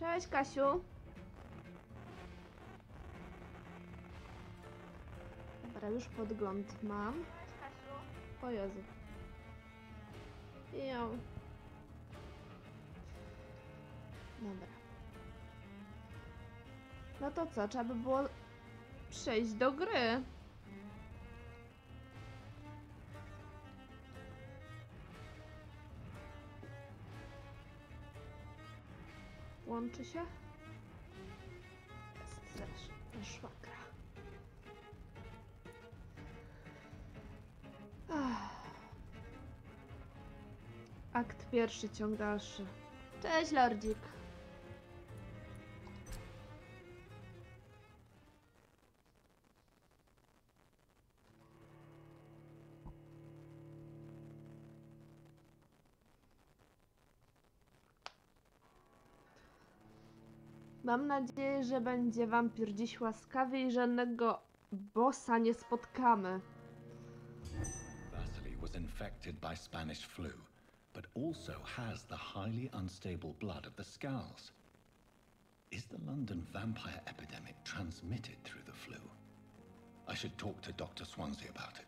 Cześć, Kasiu. Dobra, już podgląd mam. Cześć, Kasiu. O Jezu. Jo. Dobra. No to co? Trzeba by było przejść do gry. Łączy się? Jest, zaraz weszła gra. Akt pierwszy, ciąg dalszy. Cześć, lordzik. Mam nadzieję, że będzie wampir dziś łaskawy i żadnego bossa nie spotkamy. Vasily was infected by Spanish flu, but also has the highly unstable blood of the Scows. Is the London vampire epidemic transmitted through the flu? I should talk to Dr. Swansea about it.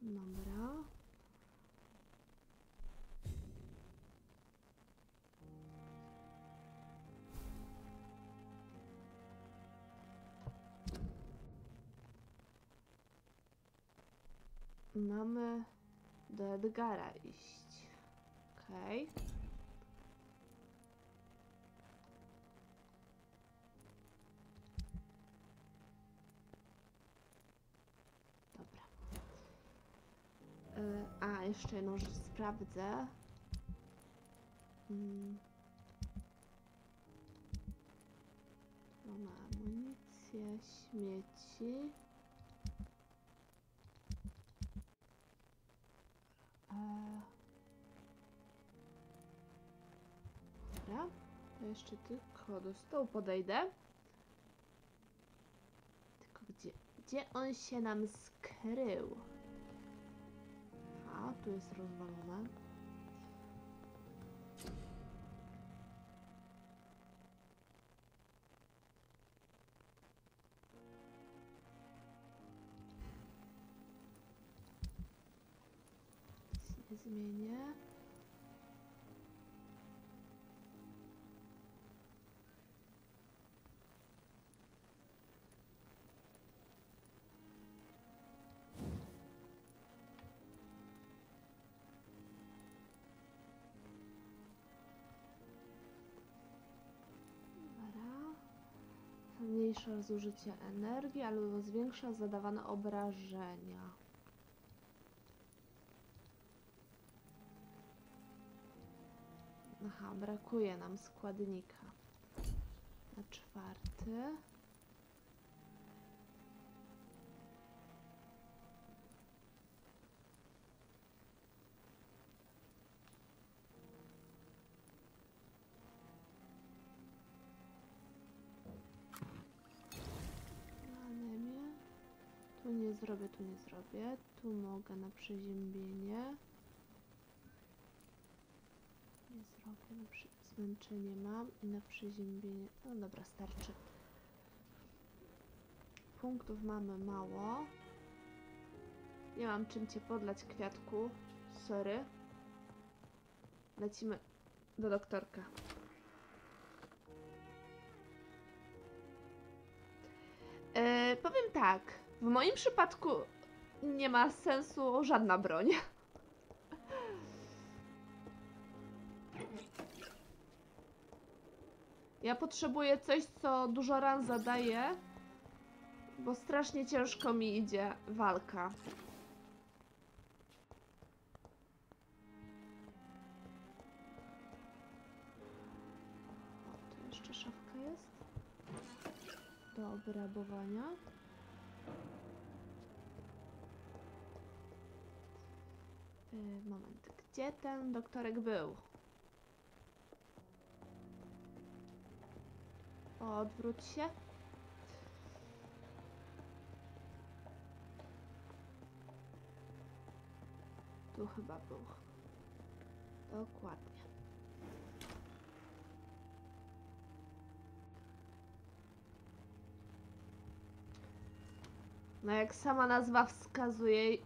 Dobra. Mamy do Edgara iść. Okej. Dobra. A, jeszcze jedną rzecz sprawdzę. Mamy amunicję, śmieci. Dobra, to jeszcze tylko do stołu podejdę. Tylko gdzie on się nam skrył? A, tu jest rozwalone. Nic nie zmienię. Zmniejsza zużycie energii albo zwiększa zadawane obrażenia. Aha, brakuje nam składnika. Na 4. Tu nie zrobię, tu nie zrobię. Tu mogę na przeziębienie. Nie zrobię, na zmęczenie mam i na przeziębienie. No dobra, starczy. Punktów mamy mało. Nie mam czym cię podlać, kwiatku. Sorry. Lecimy do doktorka. Powiem tak. W moim przypadku nie ma sensu żadna broń. Ja potrzebuję coś, co dużo ran zadaje, bo strasznie ciężko mi idzie walka. O, tu jeszcze szafka jest. Do obrabowania. Moment, gdzie ten doktorek był? Odwróć się. Tu chyba był. Dokładnie. No jak sama nazwa wskazuje,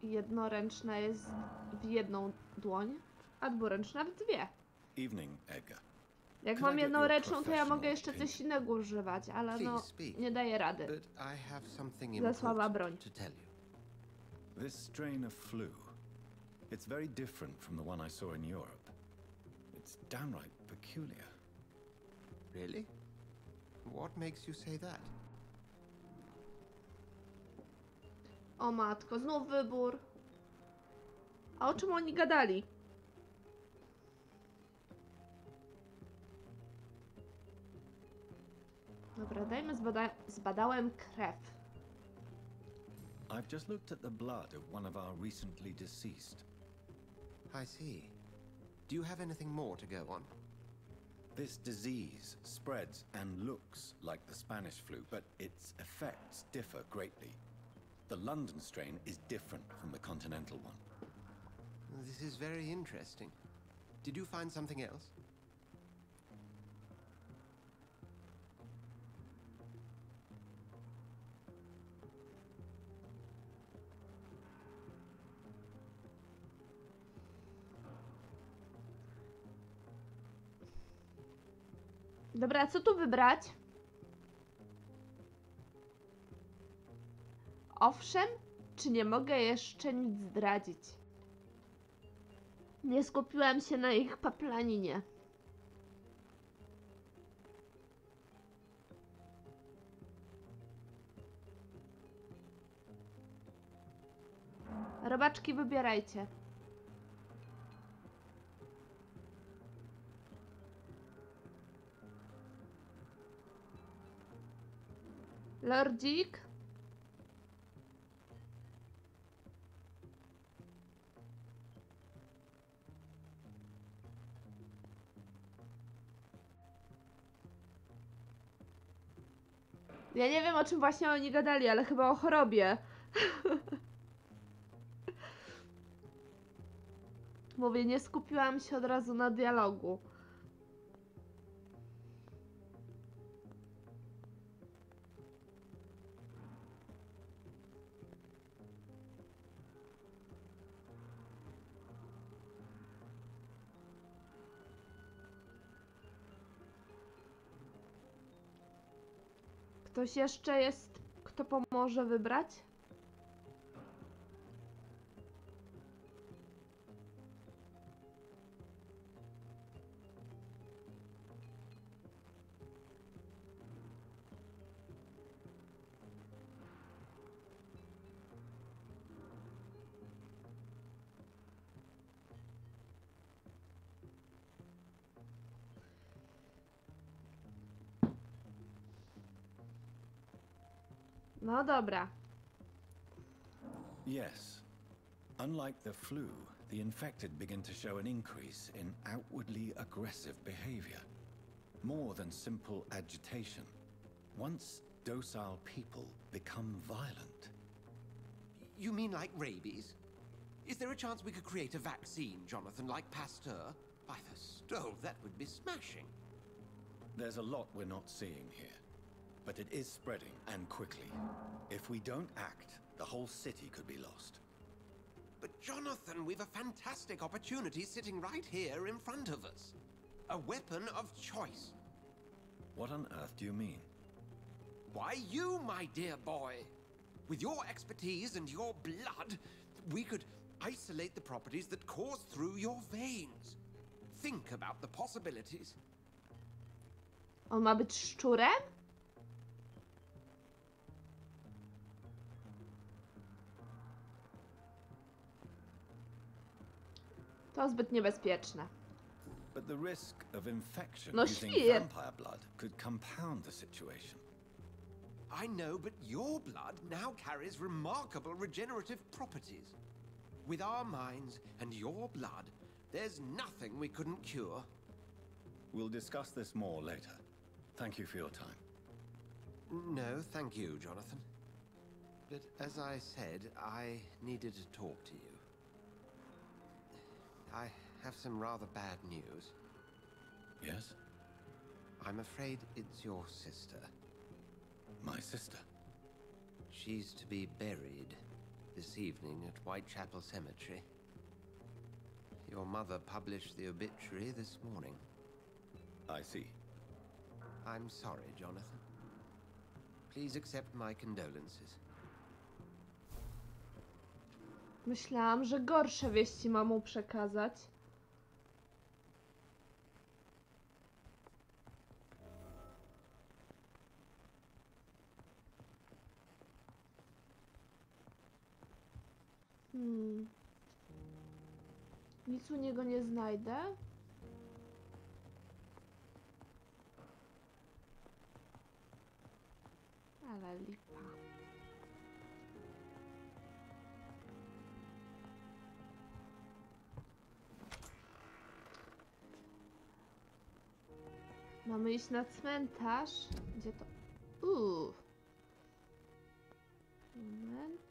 jednoręczna jest w jedną dłoń, a dwuręczna w dwie. Evening, Edgar. Jak mam jednoręczną, to ja mogę jeszcze coś innego używać, ale no nie daję rady. Za słaba broń. This strain of flu, it's very different from the one I saw in Europe. It's downright peculiar. Really? What makes you say that? O matko, znów wybór. A o czym oni gadali? Dobra, dajmy zbadałem krew. I've just looked at the blood of one of our recently deceased. I see. Do you have anything more to go on? This disease spreads and looks like the Spanish flu, but its effects differ greatly. The London strain is different from the continental one. This is very interesting. Did you find something else? Dobra, co tu wybrać? Owszem, czy nie mogę jeszcze nic zdradzić? Nie skupiłam się na ich paplaninie. Robaczki, wybierajcie. Lordzik? Ja nie wiem, o czym właśnie oni gadali, ale chyba o chorobie. Mówię, nie skupiłam się od razu na dialogu. Ktoś jeszcze jest, kto pomoże wybrać? No dobra. Yes. Unlike the flu, the infected begin to show an increase in outwardly aggressive behavior. More than simple agitation. Once docile people become violent. You mean like rabies? Is there a chance we could create a vaccine, Jonathan, like Pasteur? By the stove, that would be smashing. There's a lot we're not seeing here. But it is spreading, and quickly. If we don't act, the whole city could be lost. But Jonathan, we've a fantastic opportunity sitting right here in front of us. A weapon of choice. What on earth do you mean? Why, you, my dear boy. With your expertise and your blood, we could isolate the properties that course through your veins. Think about the possibilities. On ma być szczurem? To zbyt niebezpieczne. But the risk of infection No using świr. vampire blood could compound the situation. I know, but your blood now carries remarkable regenerative properties. With our minds and your blood, there's nothing we couldn't cure. We'll discuss this more later. Thank you for your time. No, thank you, Jonathan. But as I said, I needed to talk to you. I have some rather bad news. Yes? I'm afraid it's your sister. My sister? She's to be buried this evening at Whitechapel Cemetery. Your mother published the obituary this morning. I see. I'm sorry, Jonathan. Please accept my condolences. Myślałam, że gorsze wieści mam mu przekazać. Nic u niego nie znajdę. Ale lipa. Mamy iść na cmentarz. Gdzie to? Moment.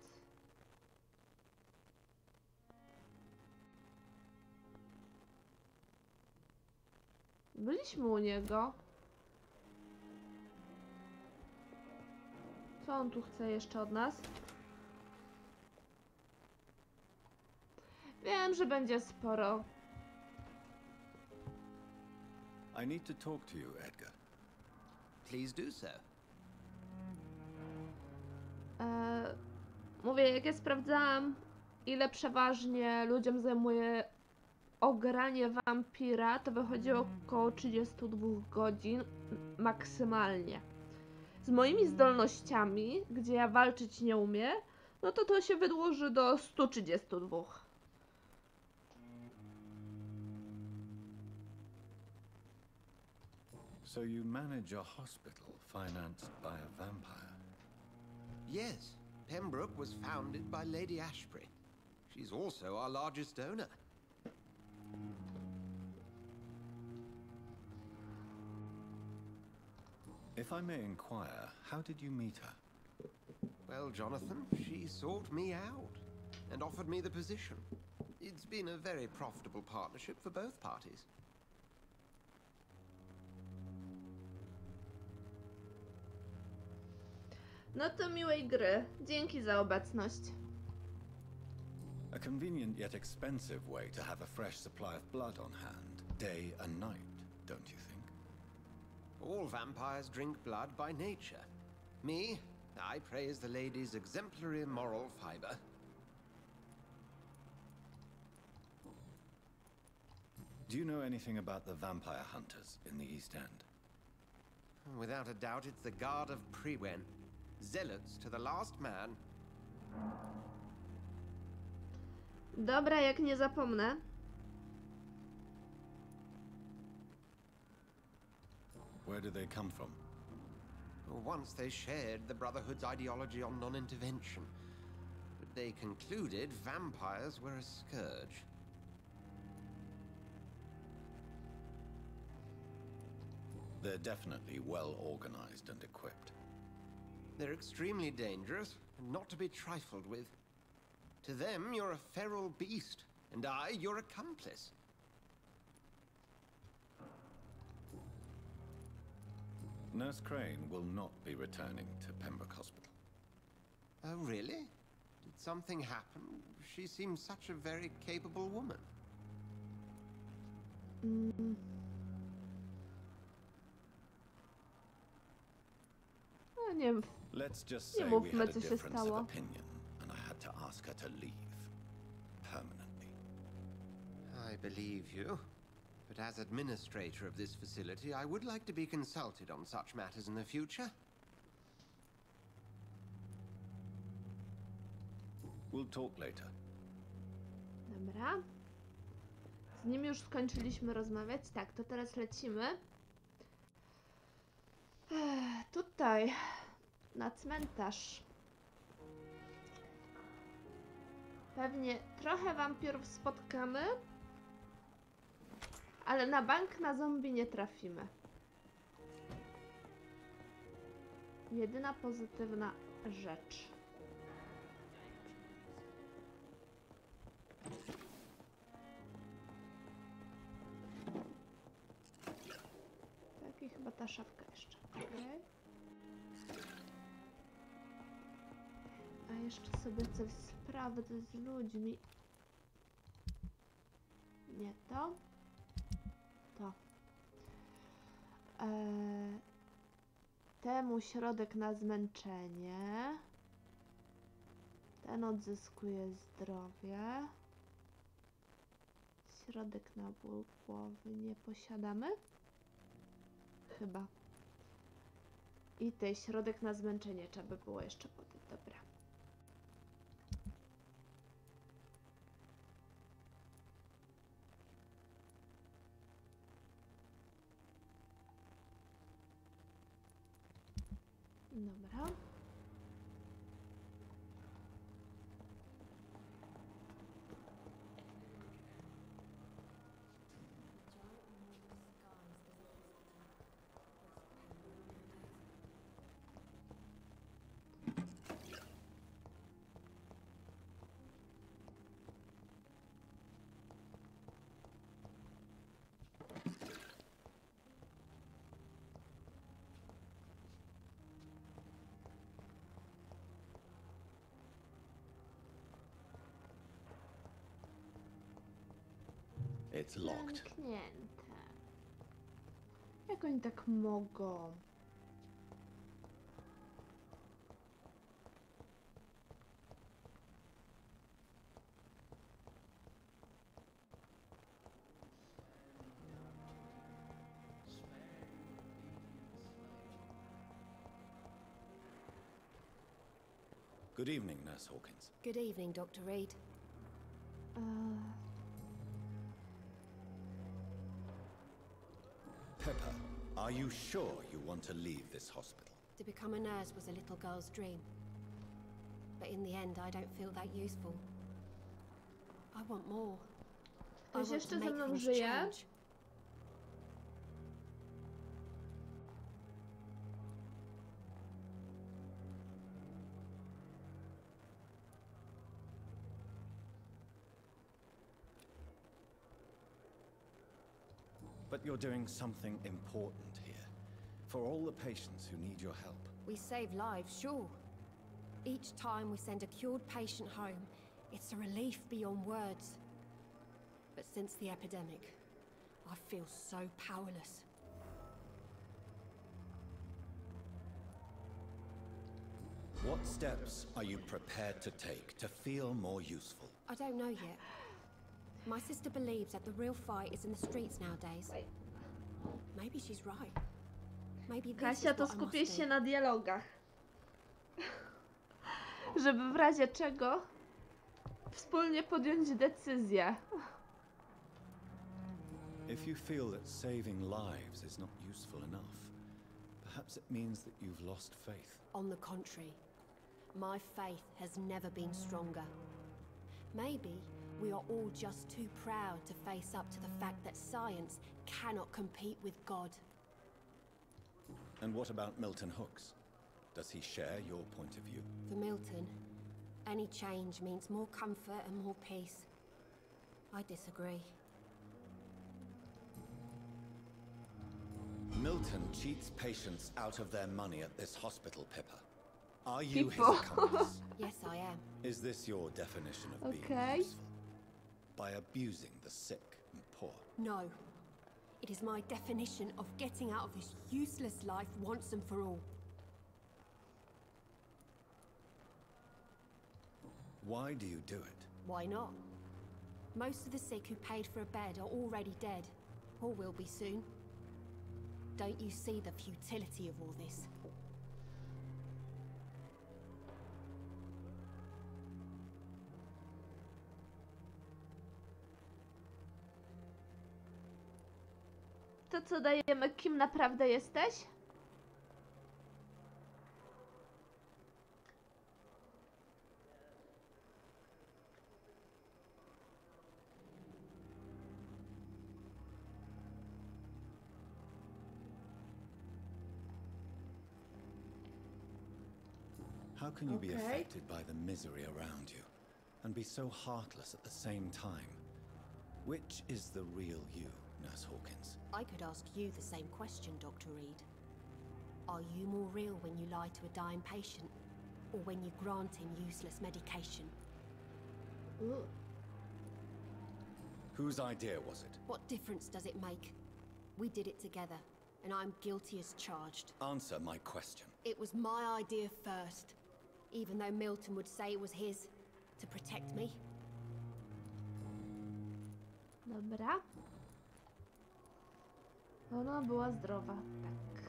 Byliśmy u niego. Co on tu chce jeszcze od nas? Wiem, że będzie sporo. I need to talk to you, Edgar. Please do so. Mówię, jak ja sprawdzałam, ile przeważnie ludziom zajmuje ogranie wampira, to wychodziło około 32 godzin maksymalnie. Z moimi zdolnościami, gdzie ja walczyć nie umiem, no to się wydłuży do 132. So you manage a hospital financed by a vampire? Yes, Pembroke was founded by Lady Ashbury. She's also our largest donor. If I may inquire, how did you meet her? Well, Jonathan, she sought me out and offered me the position. It's been a very profitable partnership for both parties. No to miłej gry. Dzięki za obecność. A convenient yet expensive way to have a fresh supply of blood on hand, day and night, don't you think? All vampires drink blood by nature. Me, I praise the lady's exemplary moral fiber. Do you know anything about the vampire hunters in the East End? Without a doubt, it's the Guard of Prewen. Zealots to the last man. Dobra, jak nie zapomnę. Where do they come from? Once they shared the Brotherhood's ideology on non-intervention, but they concluded vampires were a scourge. They're definitely well organized and equipped. They're extremely dangerous and not to be trifled with. To them, you're a feral beast, and I, your accomplice. Nurse Crane will not be returning to Pembroke Hospital. Oh, really? Did something happen? She seems such a very capable woman. No nie wiem. Let's just Nie say we mówmy, had a co się difference stało. of opinion, and I had to ask her to leave. Permanently. I believe you. But as administrator of this facility, I would like to be consulted on such matters in the future. We'll talk later. Dobra. Z nim już skończyliśmy rozmawiać. Tak, to teraz lecimy. Tutaj. Na cmentarz. Pewnie trochę wampirów spotkamy. Ale na bank na zombie nie trafimy. Jedyna pozytywna rzecz. Tak, i chyba ta szafka jeszcze. Okay. jeszcze sobie coś sprawdzę z ludźmi. Nie to. To. Temu środek na zmęczenie. Ten odzyskuje zdrowie. Środek na ból głowy nie posiadamy? Chyba. I ten środek na zmęczenie trzeba by było jeszcze podać. Dobra. Dobra. It's locked. Zamknięte. Jak oni tak mogą? Good evening, Nurse Hawkins. Good evening, Dr. Reed. Pepper, are you sure you want to leave this hospital? To become a nurse was a little girl's dream. But in the end, I don't feel that useful. I want more. I Ktoś want jeszcze to ze make mną things żyje? change. But you're doing something important here. For all the patients who need your help. We save lives, sure. Each time we send a cured patient home, it's a relief beyond words. But since the epidemic, I feel so powerless. What steps are you prepared to take to feel more useful? I don't know yet. My sister believes that the real fight is in the streets nowadays. Maybe she's right. Maybe this Kasia, is to what I must skupię się do. na dialogach. Żeby w razie czego wspólnie podjąć decyzję. If you feel that saving lives is not useful enough, perhaps it means that you've lost faith. On the contrary, my faith has never been stronger. Maybe we are all just too proud to face up to the fact that science cannot compete with God. And what about Milton Hooks? Does he share your point of view? For Milton, any change means more comfort and more peace. I disagree. Milton cheats patients out of their money at this hospital, Pippa. Are you his Pippa. accomplice? Yes, I am. Is this your definition of being Okay. useful? By abusing the sick and poor? No. It is my definition of getting out of this useless life once and for all. Why do you do it? Why not? Most of the sick who paid for a bed are already dead, or will be soon. Don't you see the futility of all this? To co dajemy, kim naprawdę jesteś? How can you be Okay. affected by the misery around you and be so heartless at the same time? Which is the real you, Nurse Hawkins? I could ask you the same question, Dr. Reed. Are you more real when you lie to a dying patient? or when you grant him useless medication. Whose idea was it? What difference does it make? We did it together, and I'm guilty as charged. Answer my question. It was my idea first, even though Milton would say it was his, to protect me. Dobra. Ona była zdrowa, tak.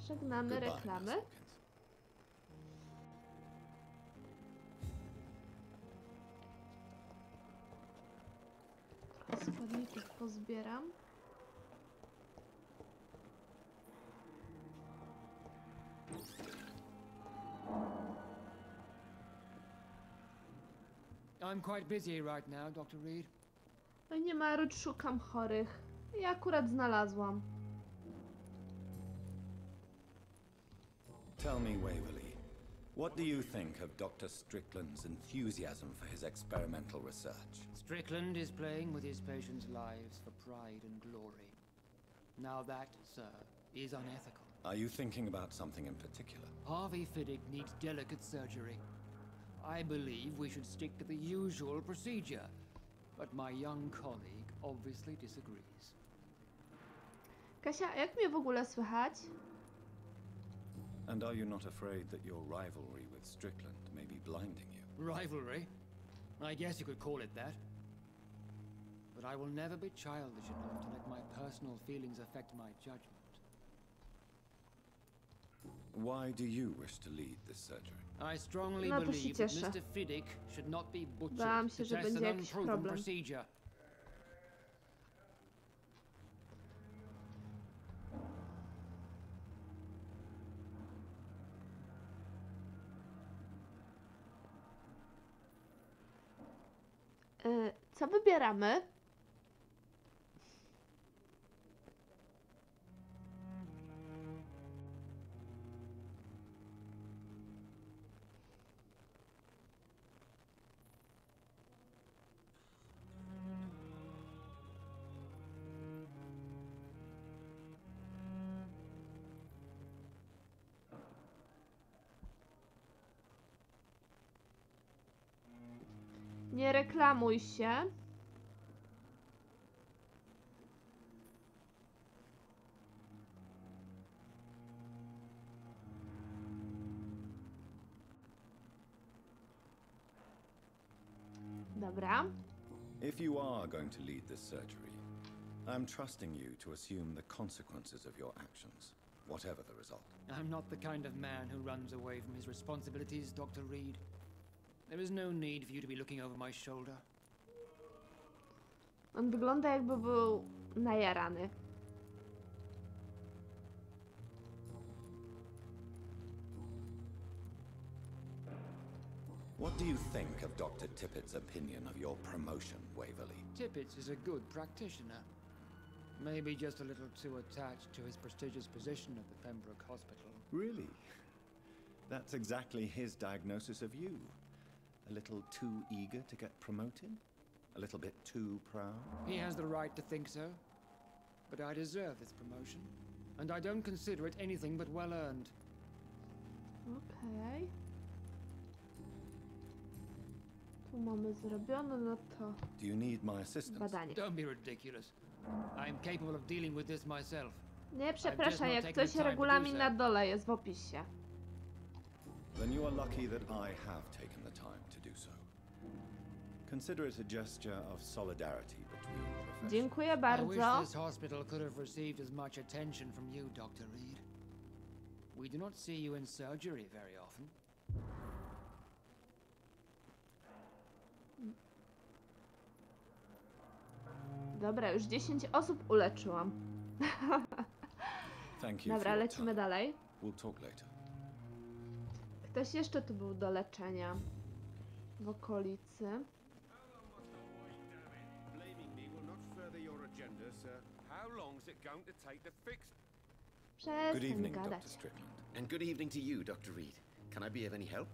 Żegnamy Goodbye, reklamy. Miss Hawkins. Trochę składników pozbieram. I'm quite busy right now, Dr. Reed. No nie marudź, szukam chorych. I akurat znalazłam. Tell me, Waverley, what do you think of Dr. Strickland's enthusiasm for his experimental research? Strickland is playing with his patients' lives for pride and glory. Now that, sir, is unethical. Are you thinking about something in particular? Harvey Fiddick needs delicate surgery. I believe we should stick to the usual procedure, but my young colleague obviously disagrees. Kasia, jak mnie w ogóle słychać? And are you not afraid that your rivalry with Strickland may be blinding you? Rivalry? I guess you could call it that. But I will never be childish enough to let my personal feelings affect my judgment. Why do you wish to lead this surgery? I strongly No to się believe that cieszę. Mr. Fiddick should not be Bałam butchered się, to że test będzie an jakiś unproven problem. procedure. Co wybieramy? Nie reklamuj się. Dobra. If you are going to lead this surgery, I'm trusting you to assume the consequences of your actions, whatever the result. I'm not the kind of man who runs away from his responsibilities, Dr. Reed. There is no need for you to be looking over my shoulder. On wygląda, jakby był najarany. What do you think of Dr. Tippett's opinion of your promotion, Waverley? Tippett is a good practitioner. Maybe just a little too attached to his prestigious position at the Pembroke Hospital. Really? That's exactly his diagnosis of you. A little too eager to get promoted? A little bit too proud? He has the right to think so. But I deserve this promotion. And I don't consider it anything but well earned. Okej. Tu mamy zrobione, no to Do you need my assistance? badanie. Don't be ridiculous. I am capable of dealing with this myself. Nie, przepraszam, not jak taken coś the time to regulamin do na so. dole jest w opisie. Then you are lucky that I have taken the time to do so. Consider it a gesture of solidarity between professions. Dziękuję I wish bardzo. this hospital could have received as much attention from you, Dr. Reed. We do not see you in surgery very often. Dobra, już 10 osób uleczyłam. Thank you Dobra, for your lecimy time. dalej. We'll talk later. Ktoś jeszcze tu był do leczenia w okolicy. Blaming me will not further your agenda, sir. How long's it going to take to fix? Good Przestań evening, Dr. gadać. Strickland. And good evening to you, Dr. Reed. Can I be of any help?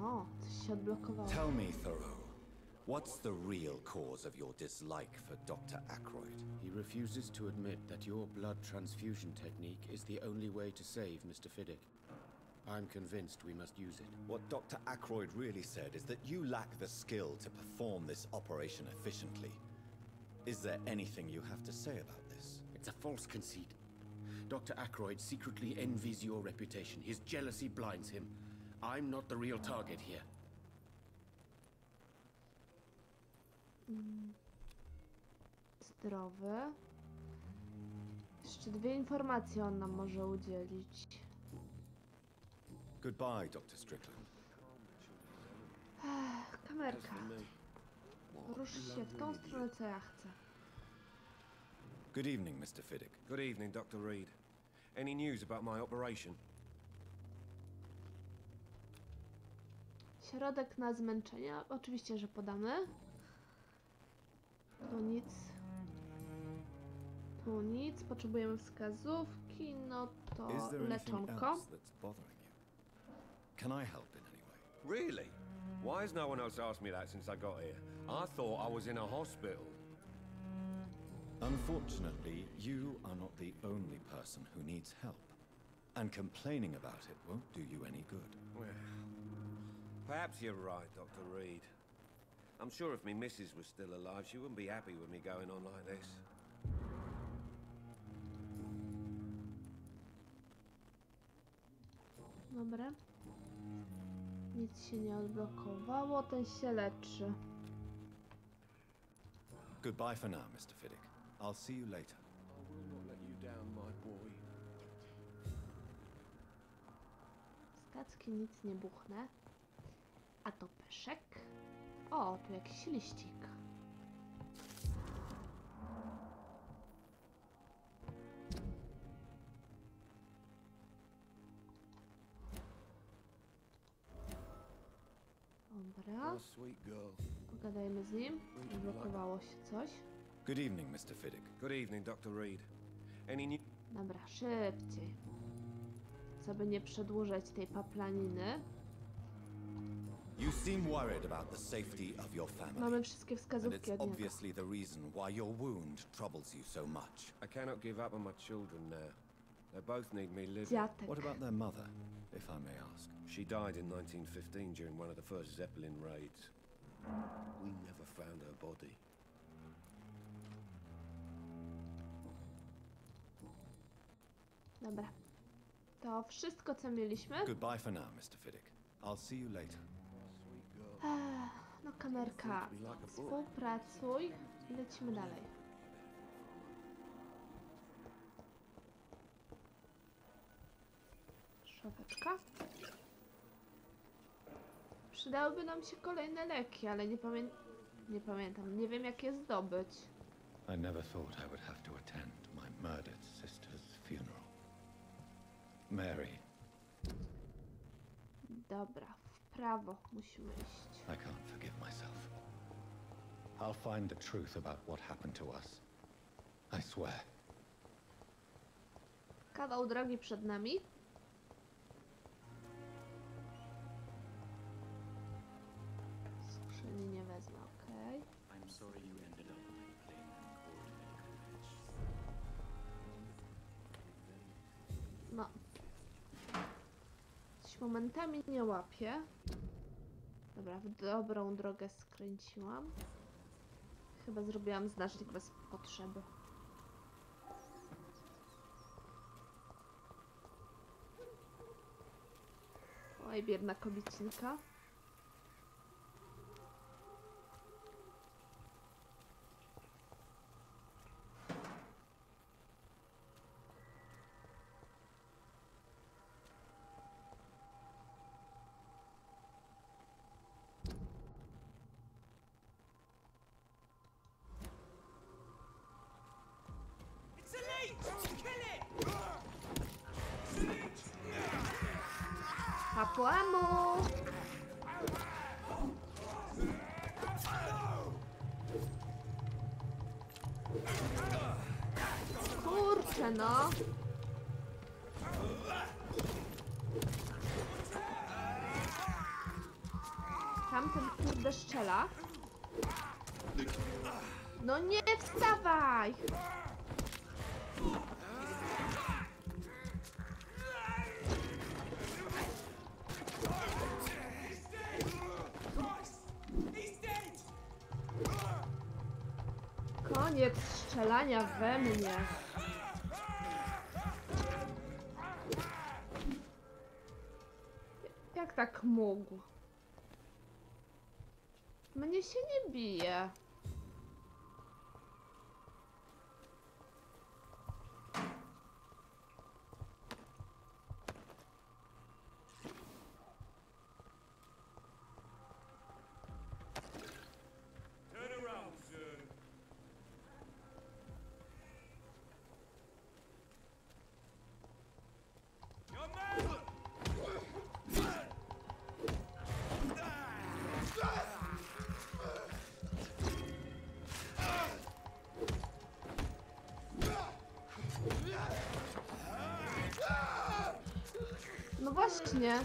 O, coś się odblokowało. Tell me, Thoreau, What's the real cause of your dislike for Dr. Ackroyd? He refuses to admit that your blood transfusion technique is the only way to save Mr. Fiddick. I'm convinced we must use it. What Dr. Ackroyd really said is that you lack the skill to perform this operation efficiently. Is there anything you have to say about this? It's a false conceit. Dr. Ackroyd secretly envies your reputation. His jealousy blinds him. I'm not the real target here. Zdrowy. Jeszcze 2 informacje on nam może udzielić. Goodbye, Dr. Strickland. Kamerka. Rusz się w tą stronę, co ja chcę. Good evening, Mr. Fiddick. Good evening, Dr. Reed. Any news about my operation? Środek na zmęczenie. Oczywiście, że podamy. Tu nic. Tu nic. Potrzebujemy wskazówki. No to Is there anything leczonko. else that's bothering you? Can I help in any way? Really? Why has no one else asked me that since I got here? I thought I was in a hospital. Unfortunately, you are not the only person who needs help. And complaining about it won't do you any good. Well, perhaps you're right, Dr. Reed. I'm sure if me missus was still alive, she wouldn't be happy with me going on like this. Dobra. Nic się nie odblokowało. Ten się leczy. Goodbye for now, Mr. Fiddick. I'll see you later. I will not let you down, my boy. Stacki nic nie buchnę. A to peszek. O, tu jakiś liścik. Dobra. Oh, sweet girl. Pogadajmy z nim. Zablokowało się coś. Good evening, Mr. Fiddick. Good evening, Dr. Reed. Any new... Dobra, szybciej. Co by nie przedłużać tej paplaniny. You seem worried about the safety of your family. Mamy wszystkie And wskazówki it's od niego. obviously the reason why your wound troubles you so much. I cannot give up on my children now. They both need me living. Dziadek. What about their mother, if I may ask? She died in 1915 during one of the first Zeppelin raids. We never found her body. Dobra. To wszystko, co mieliśmy. Goodbye for now, Mr. Fiddick. I'll see you later. Sweet girl. No kamerka, współpracuj i lecimy dalej. Szafeczka. Przydałyby nam się kolejne leki, ale nie pamiętam, nie wiem jak je zdobyć. I never thought I would have to attend my murdered sister's funeral. Mary, Dobra, w prawo musimy iść. I can't forgive myself. I'll find the truth about what happened to us. I swear. Kawał drogi przed nami. Skrzyni nie wezmę, okej. I'm sorry you ended up playing No. Coś momentami nie łapię. Dobra, w dobrą drogę skręciłam. Chyba zrobiłam znacznik bez potrzeby. Oj, biedna kobiecinka. Kapłamu! Kurczę no! Tamten kurde szczela. No nie wstawaj! Koniec strzelania we mnie. Jak tak mógł? Mnie się nie bije. No właśnie.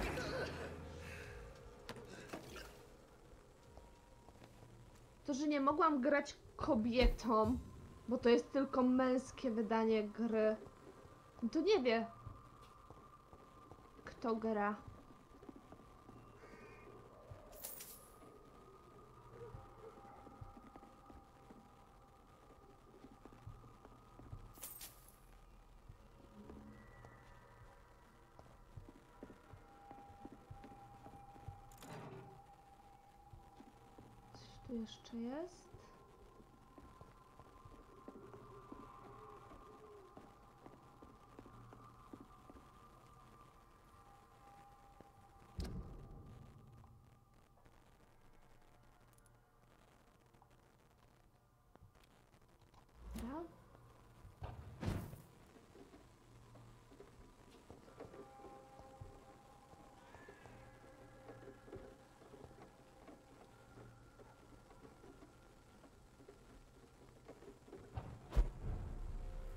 To, że nie mogłam grać kobietą, bo to jest tylko męskie wydanie gry, no to nie wie, kto gra. Tu jeszcze jest. Dobra.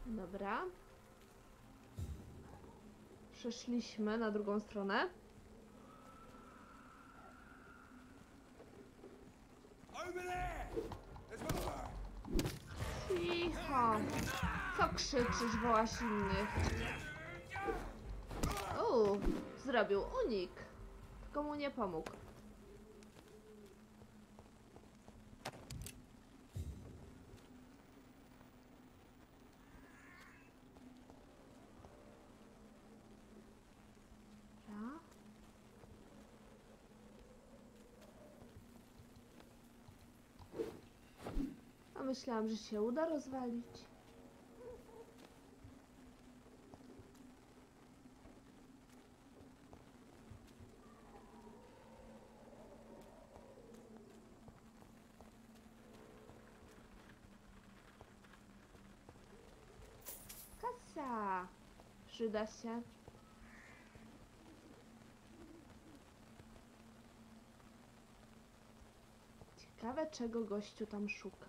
Dobra. Przeszliśmy na drugą stronę. Cicho. Co krzyczysz, wołasz innych? Zrobił unik. Tylko mu nie pomógł. Myślałam, że się uda rozwalić. Kasa. Przyda się. Ciekawe, czego gościu tam szuka.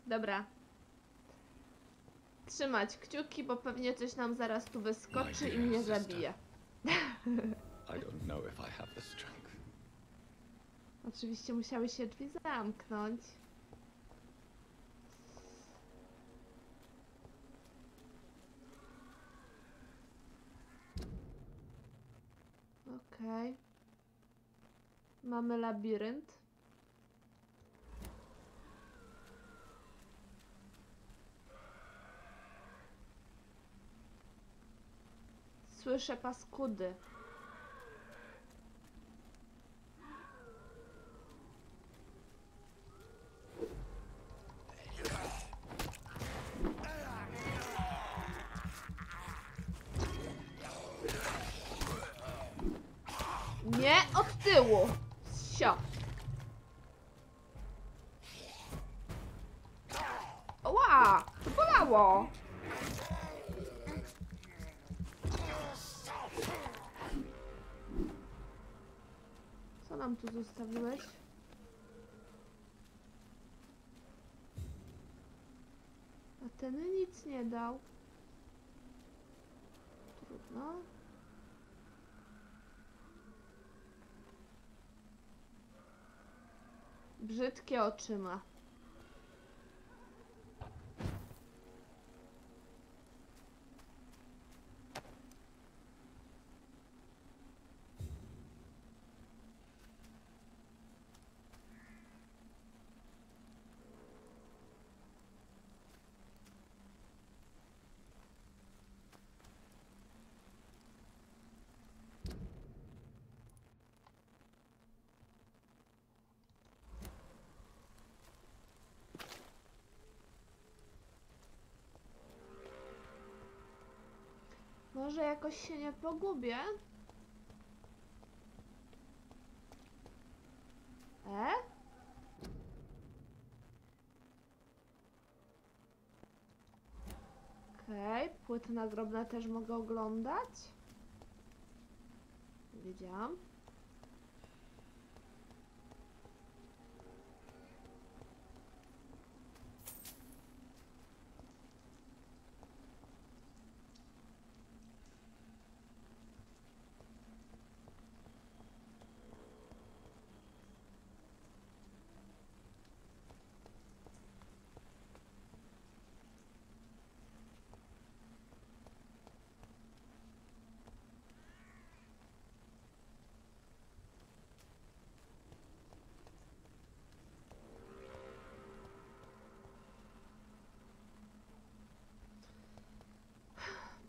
Dobra. Trzymać kciuki, bo pewnie coś nam zaraz tu wyskoczy i mnie zabije. I don't know if I have the strength. Oczywiście musiały się drzwi zamknąć. Okej. Mamy labirynt. Słyszę paskudy. Nie od tyłu. Sio. Ła! To bolało. Co nam tu zostawiłeś? A ten nic nie dał. Trudno. Brzydkie oczy ma. Może jakoś się nie pogubię? Okej, płyty nagrobne też mogę oglądać. Nie wiedziałam.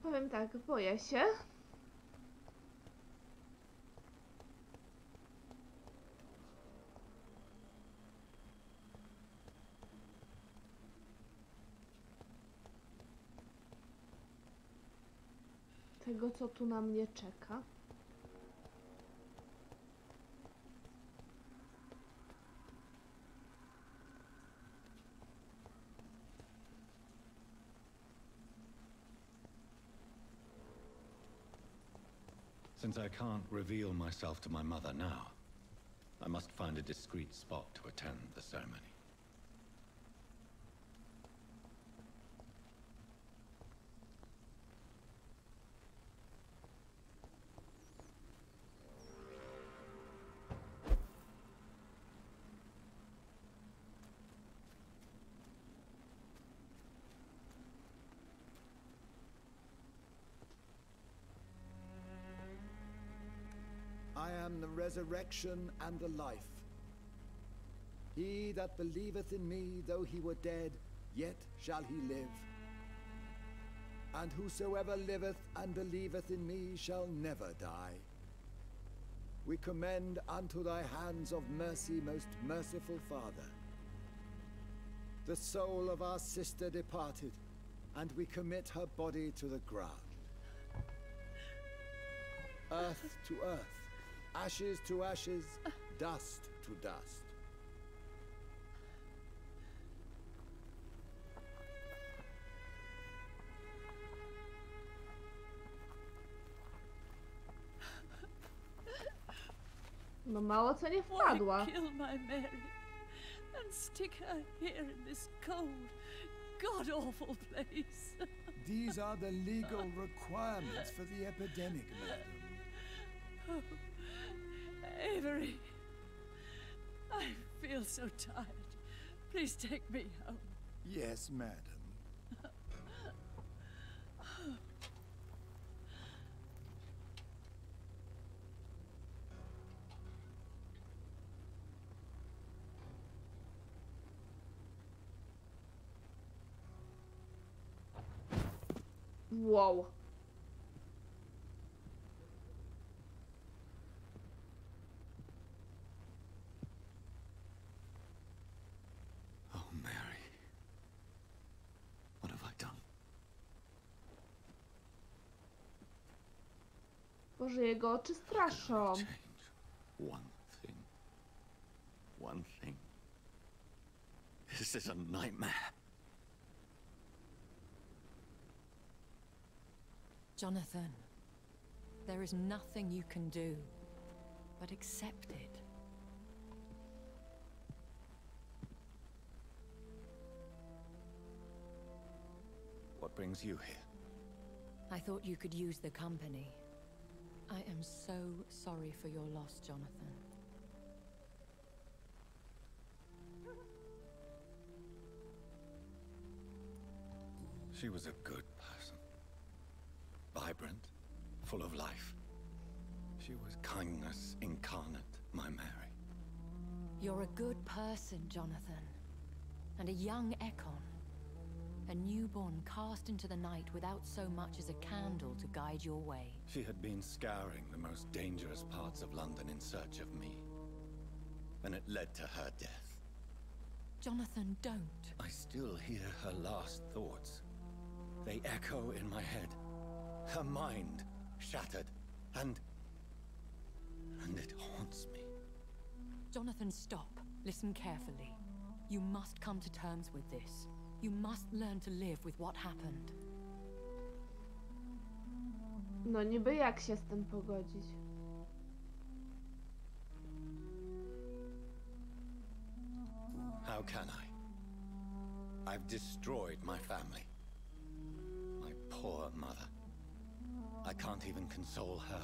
Powiem tak, boję się. Tego, co tu na mnie czeka. Since I can't reveal myself to my mother now, I must find a discreet spot to attend the ceremony. I am the resurrection and the life. He that believeth in me, though he were dead, yet shall he live. And whosoever liveth and believeth in me shall never die. We commend unto thy hands of mercy, most merciful Father, the soul of our sister departed, and we commit her body to the ground. Earth to earth, ashes to ashes, dust to dust. No mało co nie wpadła. Why kill my Mary and stick her here in this cold, god-awful place? These are the legal requirements for the epidemic, madam. Oh, Avery, I feel so tired. Please take me home. Yes, madam. Wow. Oh, Mary. What have I done? Boże, jego oczy straszą. Change one thing. One thing. This is a nightmare. Jonathan, there is nothing you can do but accept it. brings you here? I thought you could use the company. I am so sorry for your loss, Jonathan. She was a good person. Vibrant, full of life. She was kindness incarnate, my Mary. You're a good person, Jonathan. And a young Ekon. A newborn cast into the night without so much as a candle to guide your way. She had been scouring the most dangerous parts of London in search of me. And it led to her death. Jonathan, don't. I still hear her last thoughts. They echo in my head. Her mind shattered, and it haunts me. Jonathan, stop. Listen carefully. You must come to terms with this. You must learn to live with what happened. No niby jak się z tym pogodzić? How can I? I've destroyed my family. My poor mother. I can't even console her.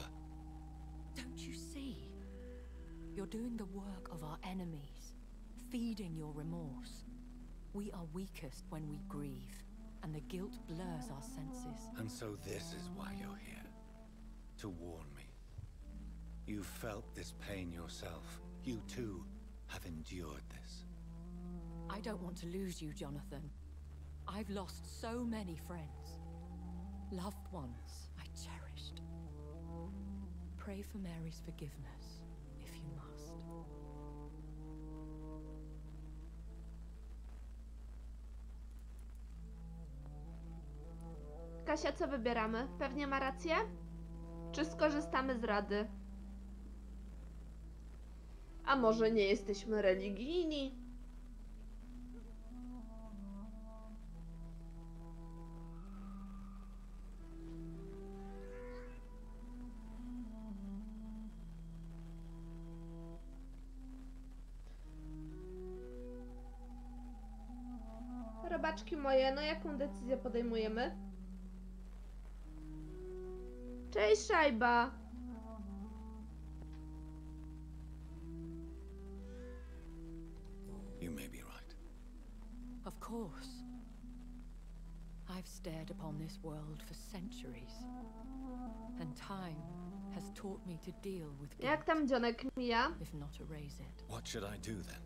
Don't you see? You're doing the work of our enemies, feeding your remorse. We are weakest when we grieve, and the guilt blurs our senses. And so this is why you're here. To warn me. You felt this pain yourself. You too have endured this. I don't want to lose you, Jonathan. I've lost so many friends. Loved ones I cherished. Pray for Mary's forgiveness, if you must. Kasia, co wybieramy? Pewnie ma rację? Czy skorzystamy z rady? A może nie jesteśmy religijni? Robaczki moje, no jaką decyzję podejmujemy? Cześć, szajba! You may be right. Of course. I've stared upon this world for centuries. And time has taught me to deal with guilt, Jak tam dzionek mija? if not erase it. What should I do then?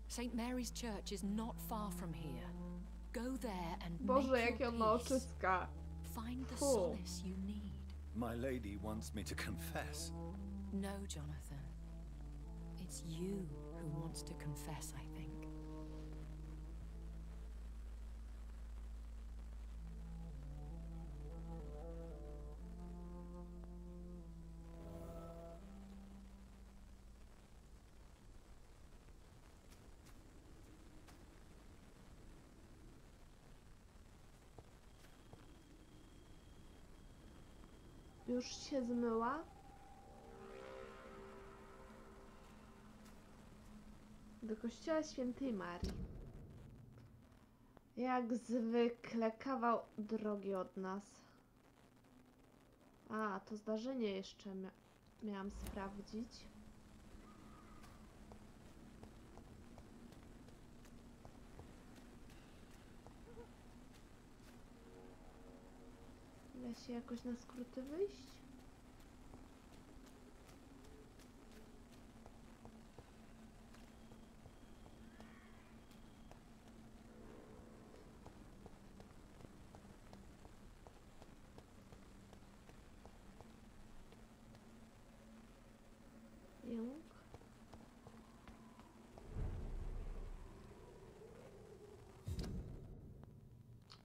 St. Mary's Church is not far from here. Go there and Boże, make jakie your on ma peace. oczyska. Find the Cool. solace you need. My lady wants me to confess. No, Jonathan. It's you who wants to confess, I think. Już się zmyła? Do kościoła świętej Marii. Jak zwykle kawał drogi od nas. A, to zdarzenie jeszcze miałam sprawdzić. Da się jakoś na skróty wyjść? Ciąg.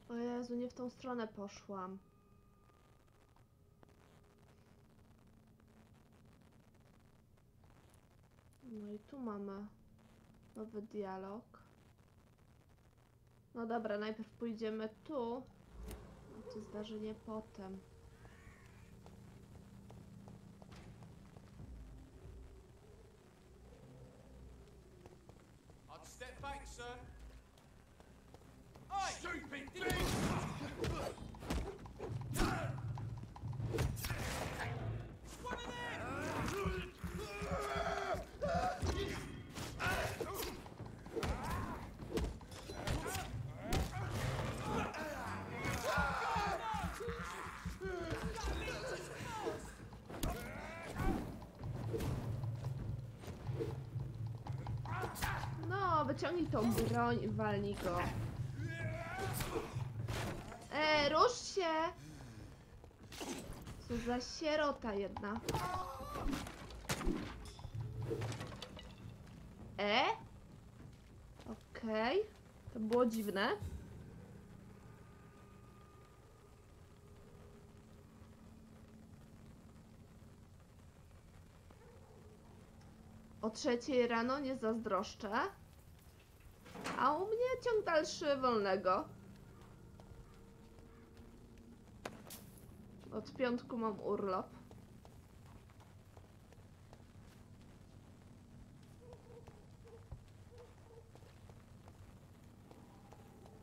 O Jezu, nie w tą stronę poszłam. No i tu mamy nowy dialog. No dobra, najpierw pójdziemy tu, a to zdarzenie potem. I'd step back, sir. Oi! Stupid thing! No, wyciągnij tą broń i walnij go. Rusz się! Co za sierota jedna. Okej. To było dziwne. O 3 rano nie zazdroszczę. A u mnie ciąg dalszy wolnego. Od piątku mam urlop.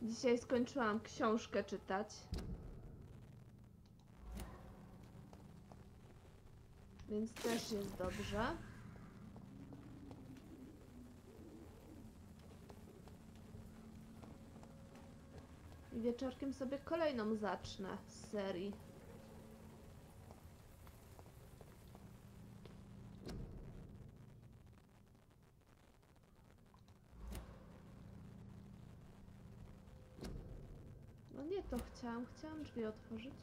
Dzisiaj skończyłam książkę czytać. Więc też jest dobrze. I wieczorkiem sobie kolejną zacznę z serii. No nie to chciałam drzwi otworzyć.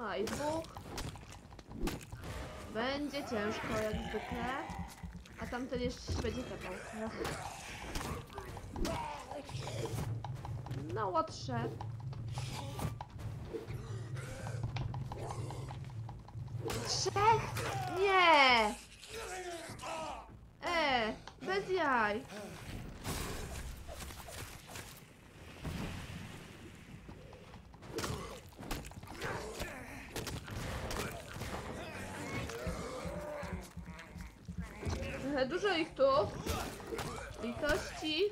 A i dwóch. Będzie ciężko jak zwykle. A tamten jeszcze się będzie tapał. No łotrze. Trzech? Nie! Bez jaj. Dużo ich tu. Litości.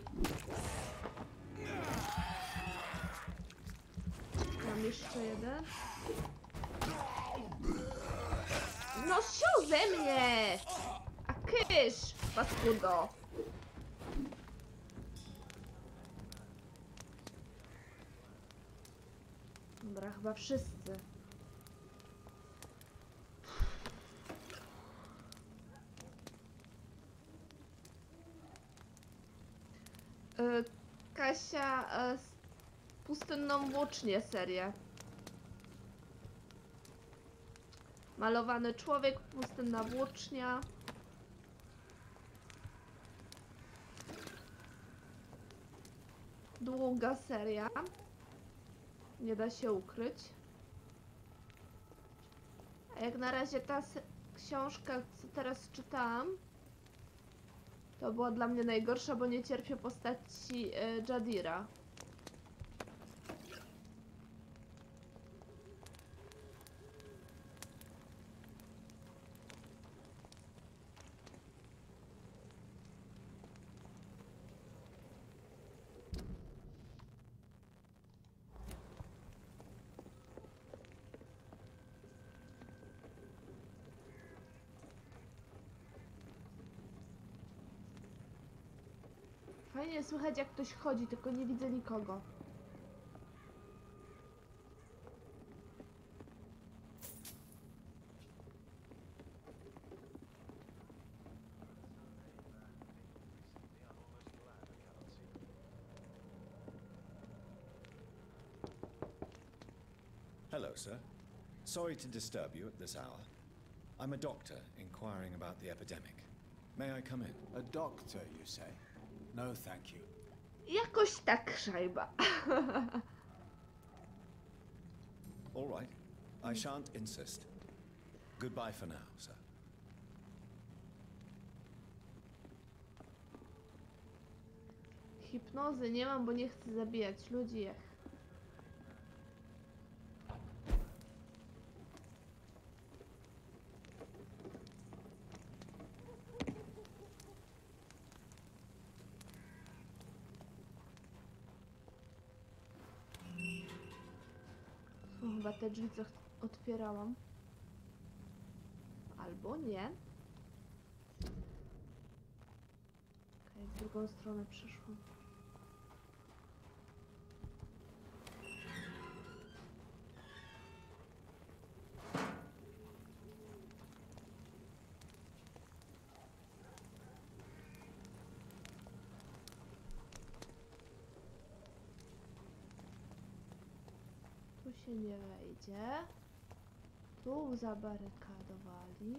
Mam jeszcze jeden. No siu ze mnie! A kysz, paskudo. Dobra, chyba wszyscy. Kasia z pustynną włócznię serię. Malowany człowiek, pustynna włócznia. Długa seria. Nie da się ukryć. A jak na razie ta książka, co teraz czytałam, to była dla mnie najgorsza, bo nie cierpię postaci Jadira. Fajnie słychać jak ktoś chodzi, tylko nie widzę nikogo. Hello, sir. Sorry to disturb you at this hour. I'm a doctor inquiring about the epidemic. May I come in? A doctor, you say? No, thank you. Jakoś tak, szajba. All right. I shan't insist. Goodbye for now, sir. Hipnozy nie mam, bo nie chcę zabijać ludzi. Są chyba te drzwi, co otwierałam. Albo nie. Okej, w drugą stronę przyszłam. Tu się nie wejdzie. Tu zabarykadowali.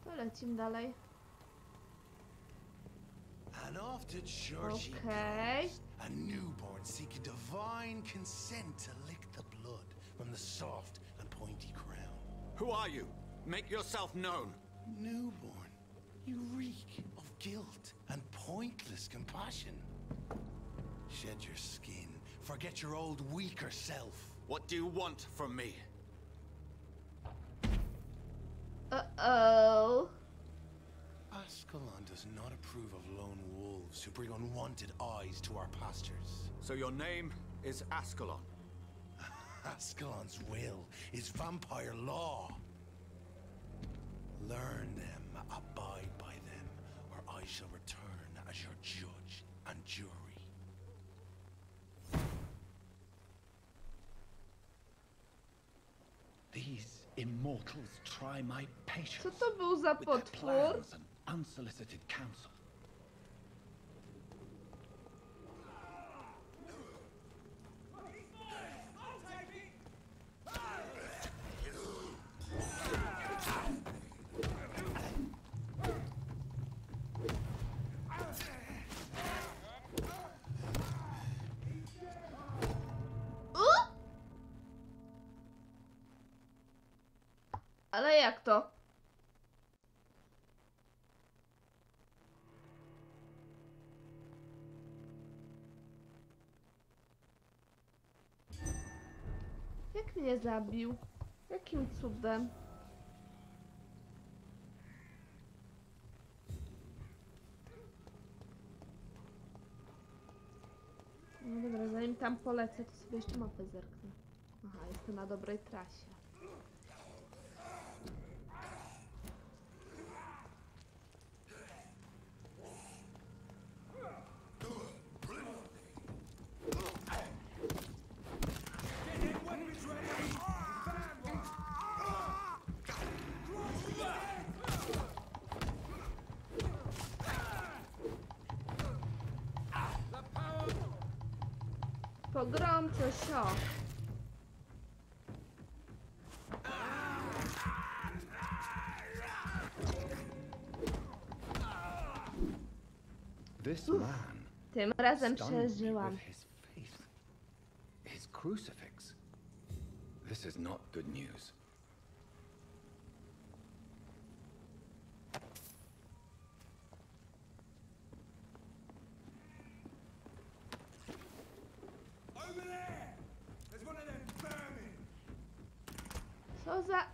To lecimy dalej. And off to church he Okay. goes, a newborn seeking divine consent to lick the blood from the soft and pointy crown. Who are you? Make yourself known. Newborn, you reek of guilt and pointless compassion. Shed your skin, forget your old weaker self. What do you want from me? Uh-oh. Ascalon does not approve of lone wolves who bring unwanted eyes to our pastures. So your name is Ascalon. Ascalon's will is vampire law. Learn them, abide by them, or I shall return as your judge and jury. These immortals try my patience Co to był za with their potwór? plans and unsolicited counsel. Ale jak to? Jak mnie zabił? Jakim cudem? No dobra, zanim tam polecę, to sobie jeszcze mapę zerknę. Aha, jestem na dobrej trasie. Pogromco sio. This man, Tym razem stunned me przeżyłam. with his faith, his crucifix. This is not good news. Over there! There's one of them vermin! Co za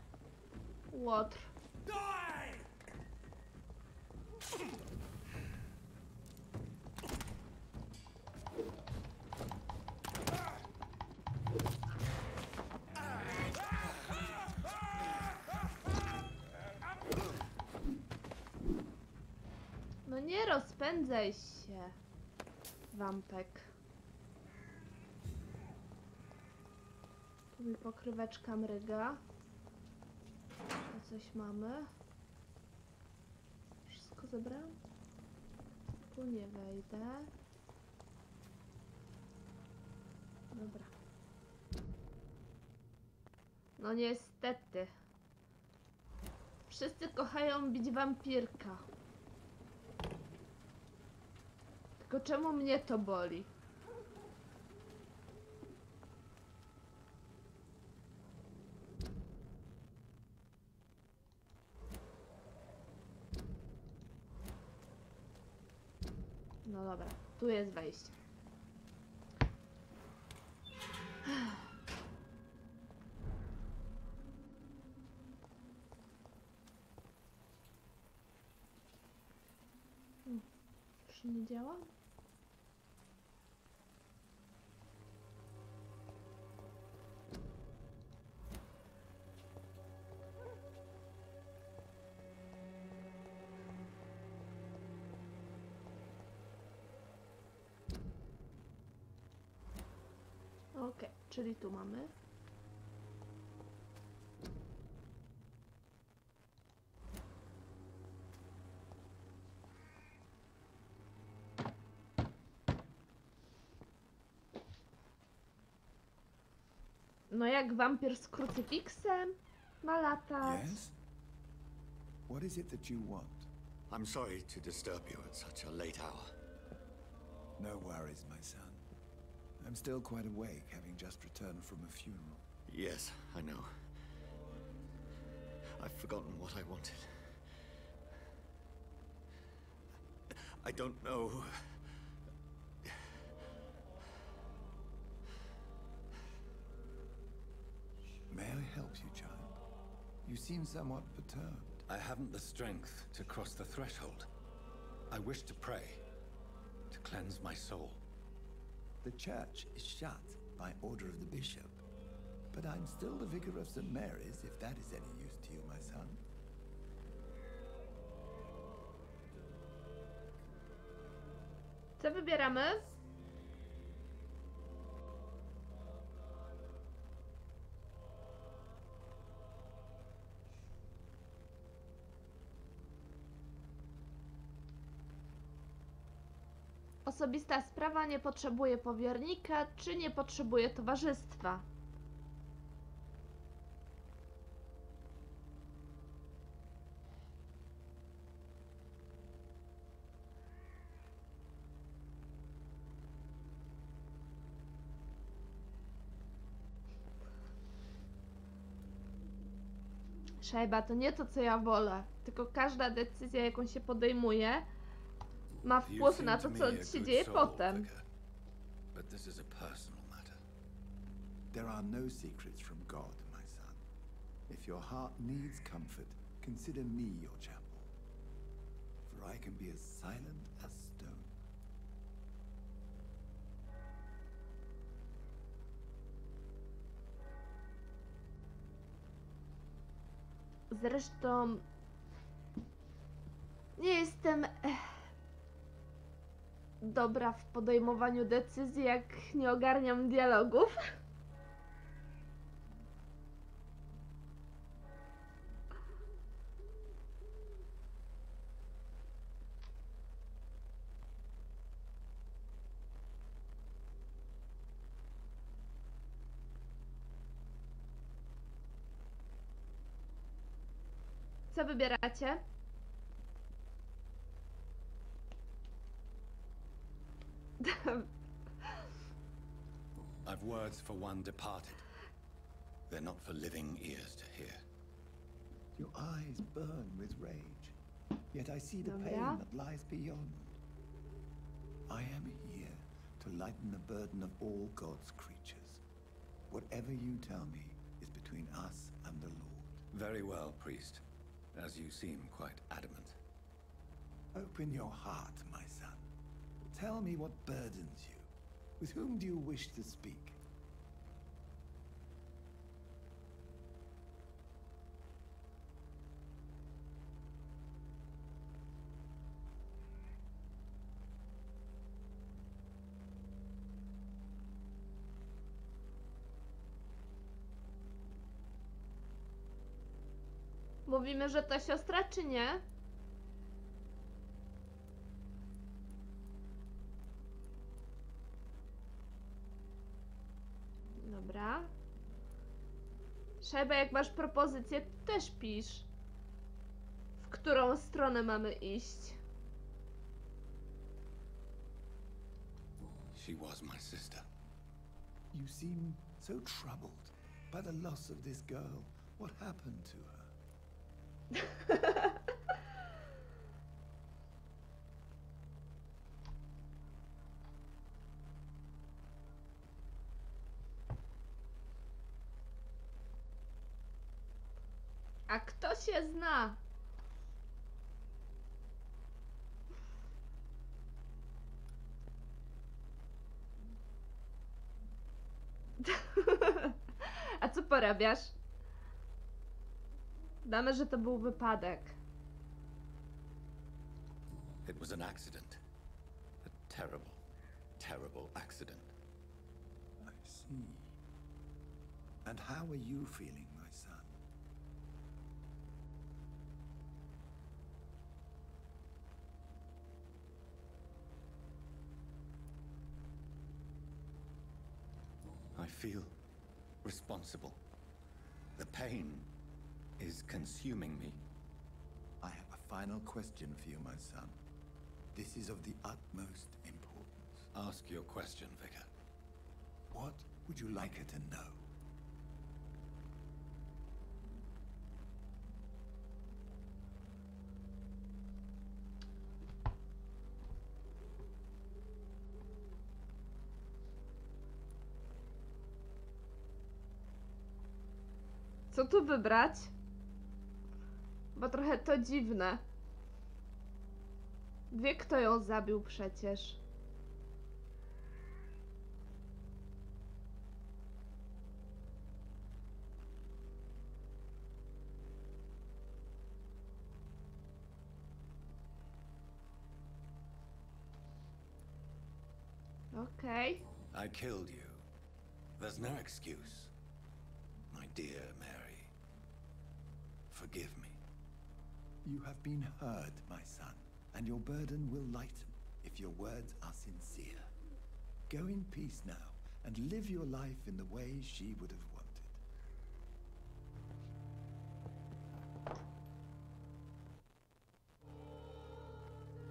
łotr. Die! No nie rozpędzaj się, wampek. Tu mi pokryweczka mryga. Tu coś mamy. Wszystko zebrałam? Tu nie wejdę. Dobra. No niestety. Wszyscy kochają bić wampirka. Tylko czemu mnie to boli? No dobra, tu jest wejście. Już nie działa? Okej, czyli tu mamy. No jak wampir z krucyfiksem ma latać. Yes? What is it that you want? I'm sorry to disturb you at such a late hour. No worries, my son. I'm still quite awake, having just returned from a funeral. Yes, I know. I've forgotten what I wanted. I don't know. May I help you, child? You seem somewhat perturbed. I haven't the strength to cross the threshold. I wish to pray, to cleanse my soul. The church is shut by order of the bishop. But I'm still the vicar of St. Mary's, if that is any use to you, my son. Co wybieramy? Osobista sprawa, nie potrzebuje powiernika, czy nie potrzebuje towarzystwa? Szajba, to nie to, co ja wolę, tylko każda decyzja, jaką się podejmuje, ma wpływ na to, co się dzieje potem. But this is a personal matter. There are no secrets from God, my son. If your heart needs comfort, consider me your chapel. For I can be as silent as stone. Zresztą nie jestem dobra w podejmowaniu decyzji, jak nie ogarniam dialogów. Co wybieracie? I've words for one departed. They're not for living ears to hear. Your eyes burn with rage, yet I see the Dobra. pain that lies beyond. I am here to lighten the burden of all God's creatures. Whatever you tell me is between us and the Lord. Very well, priest. As you seem quite adamant. Open your heart, my son. Tell me what burdens you. With whom do you wish to speak? Mówimy, że to siostra, czy nie? Dobra. Szajba, jak masz propozycję, to też pisz. W którą stronę mamy iść? She was my sister. You seem so troubled by the loss of this girl. What happened to her? A kto się zna? A co porabiasz? Damy, że to był wypadek. It was an accident. A terrible, terrible accident. I see. And how are you feeling, my son? I feel responsible. The pain is consuming me. I have a final question for you, my son. This is of the utmost importance. Ask your question, Vicar. What would you like her to know? Co tu wybrać? Bo trochę to dziwne. Wie, kto ją zabił przecież. Okej. I killed you. There's no excuse. My dear Mary, forgive me. You have been heard, my son, and your burden will lighten if your words are sincere. Go in peace now, and live your life in the way she would have wanted.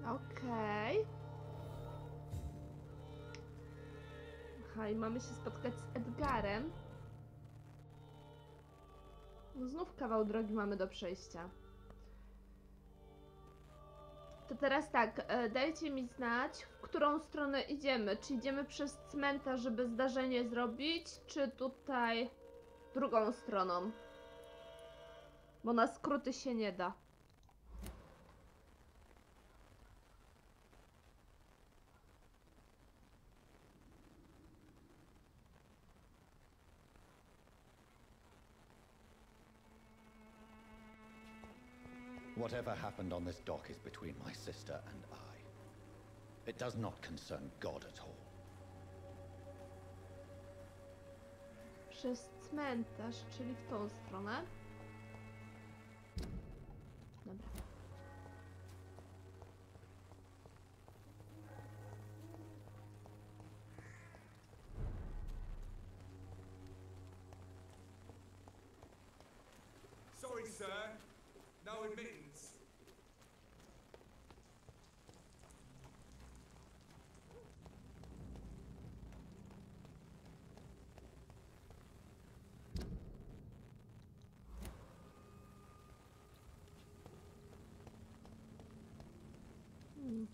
Okej. Aha, i mamy się spotkać z Edgarem. No znów kawał drogi mamy do przejścia. To teraz tak, dajcie mi znać, w którą stronę idziemy. Czy idziemy przez cmentarz, żeby zdarzenie zrobić, czy tutaj drugą stroną? Bo na skróty się nie da. Whatever happened on this dock is between my sister and I. It does not concern God at all. Przez cmentarz, czyli w tą stronę. Dobra. Sorry, sir. No admittance.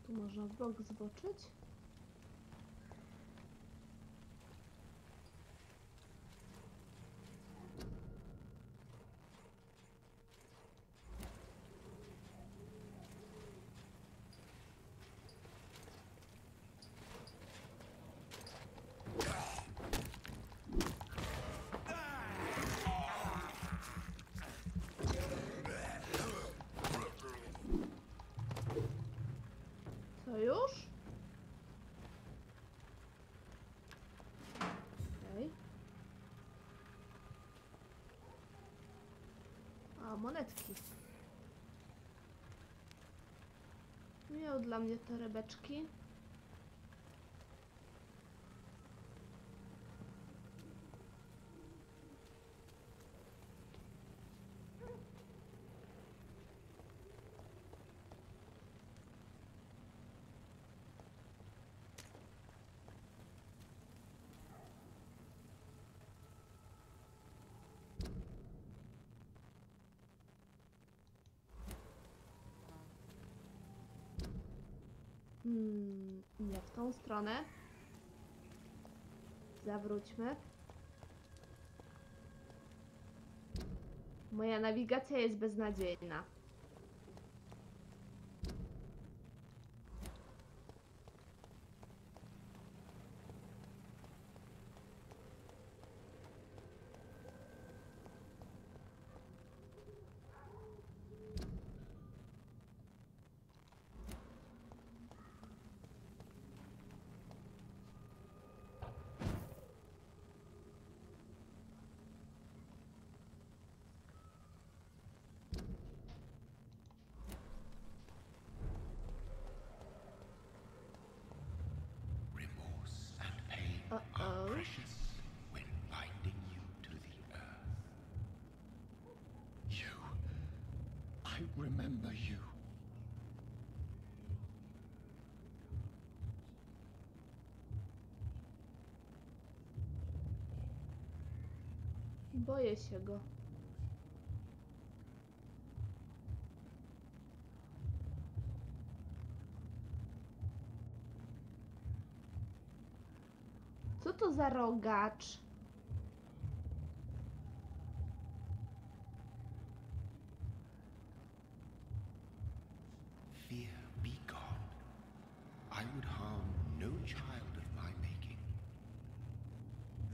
Tu można w bok zboczyć. To już? Okej. A, monetki. Miał dla mnie torebeczki. Nie w tą stronę. Zawróćmy. Moja nawigacja jest beznadziejna. Boję się go. Co to za rogacz? Fear be gone. I would harm no child of my making.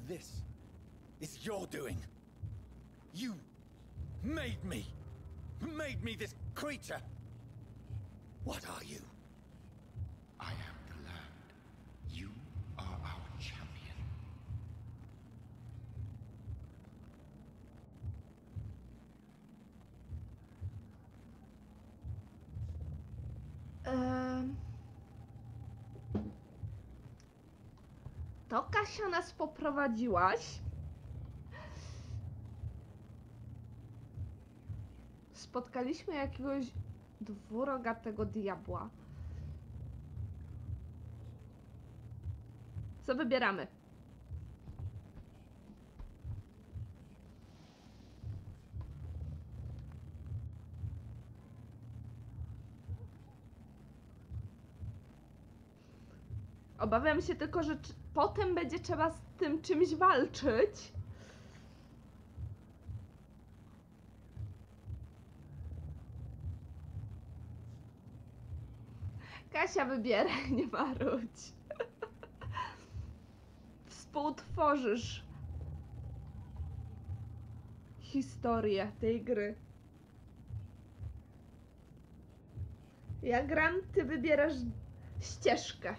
This is your doing. You made me. Made me this creature. What are you? I am the land. You are our champion. To Kasia nas poprowadziłaś. Spotkaliśmy jakiegoś dwurogatego diabła. Co wybieramy? Obawiam się tylko, że potem będzie trzeba z tym czymś walczyć. Kasia, wybieraj, nie marudź. Współtworzysz historię tej gry. Ja gram, ty wybierasz ścieżkę.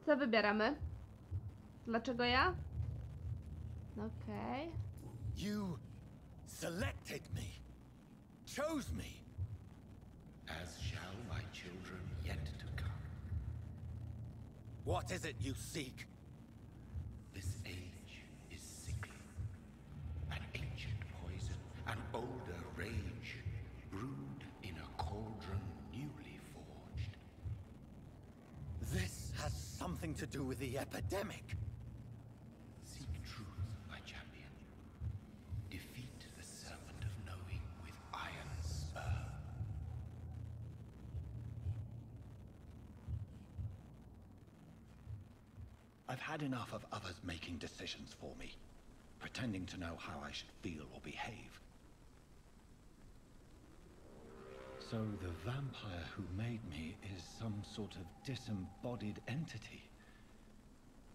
Co wybieramy? Dlaczego ja? Okej. You selected me. Chose me. As shall my children yet to come. What is it you seek? This age is sickly. An ancient poison, an older rage, brewed in a cauldron newly forged. This has something to do with the epidemic. Seek truth, my champion. Defeat the serpent of knowing with iron spur. I've had enough of others making decisions for me, pretending to know how I should feel or behave. So the vampire who made me is some sort of disembodied entity?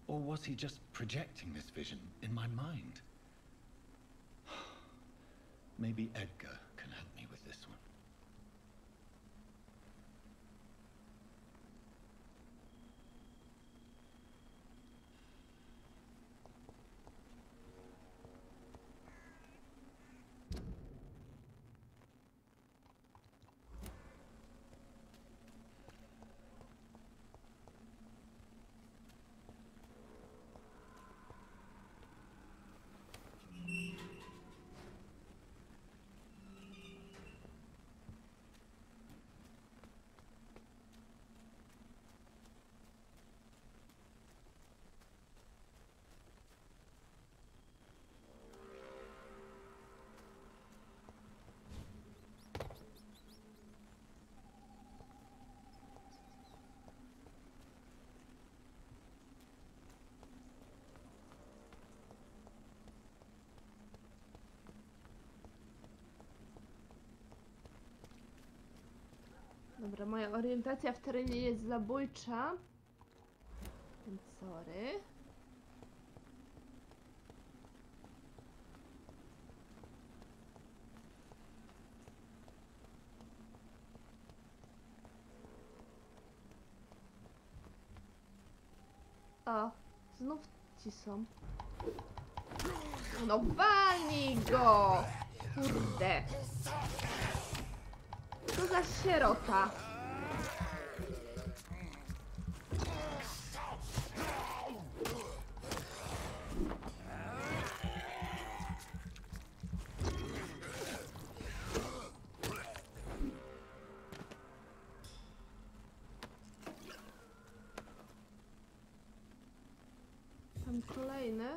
Or was he just projecting this vision in my mind? Maybe Edgar can help me with this one. Dobra, moja orientacja w terenie jest zabójcza. Więc sorry. O, znów ci są. No walnij go! Kurde. Co za sierota. Tam kolejny.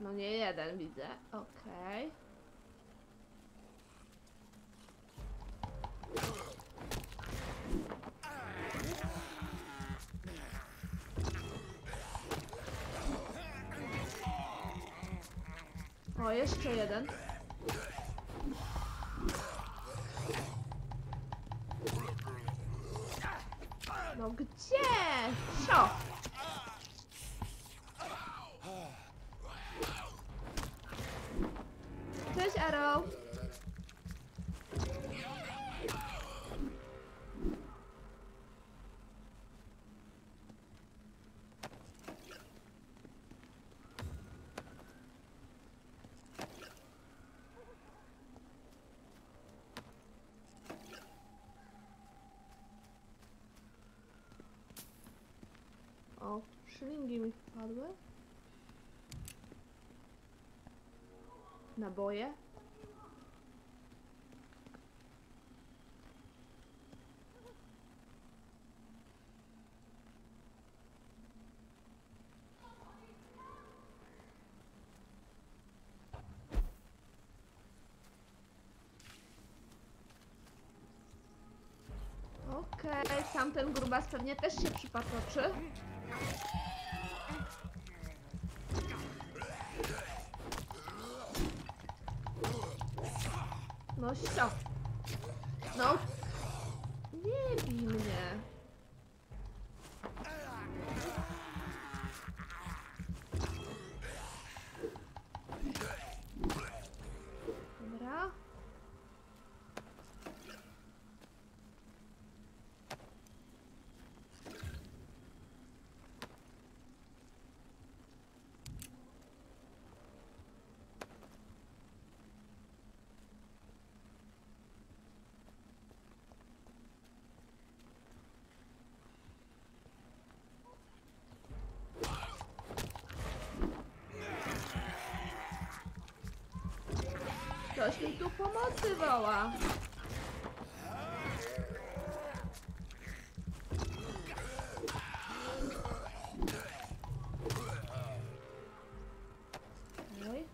No nie jeden widzę. Okej. O, jeszcze jeden. No gdzie? Co? Cześć, Arrow. O, szlingi mi wpadły. Naboje. Okej, tamten grubas pewnie też się przypatoczy. No sio. No. Nie bij mnie. Dobra. Ktoś mi tu pomocy woła. Okej.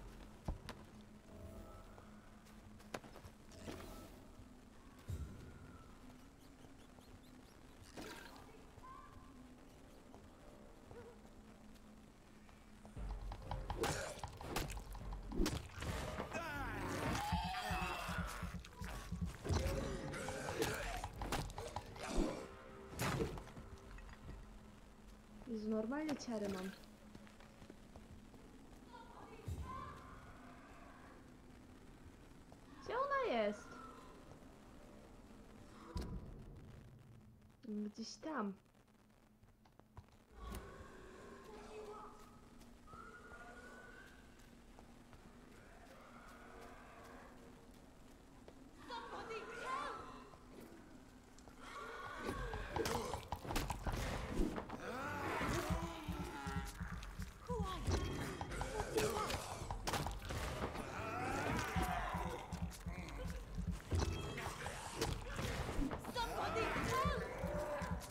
Jezu, normalnie ciary mam. Gdzie ona jest? Gdzieś tam.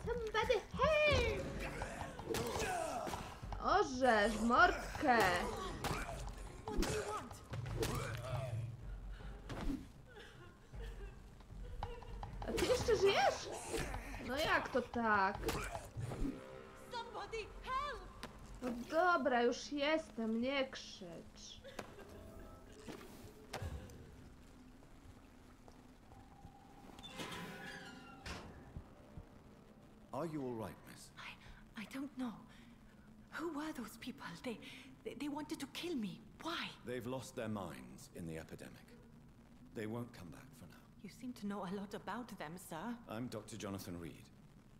Somebody help! Orzesz mordkę! A ty jeszcze żyjesz? No jak to tak? No dobra, już jestem, nie krzycz. Are you all right, miss? I don't know. Who were those people? They wanted to kill me. Why? They've lost their minds in the epidemic. They won't come back for now. You seem to know a lot about them, sir. I'm Dr. Jonathan Reed.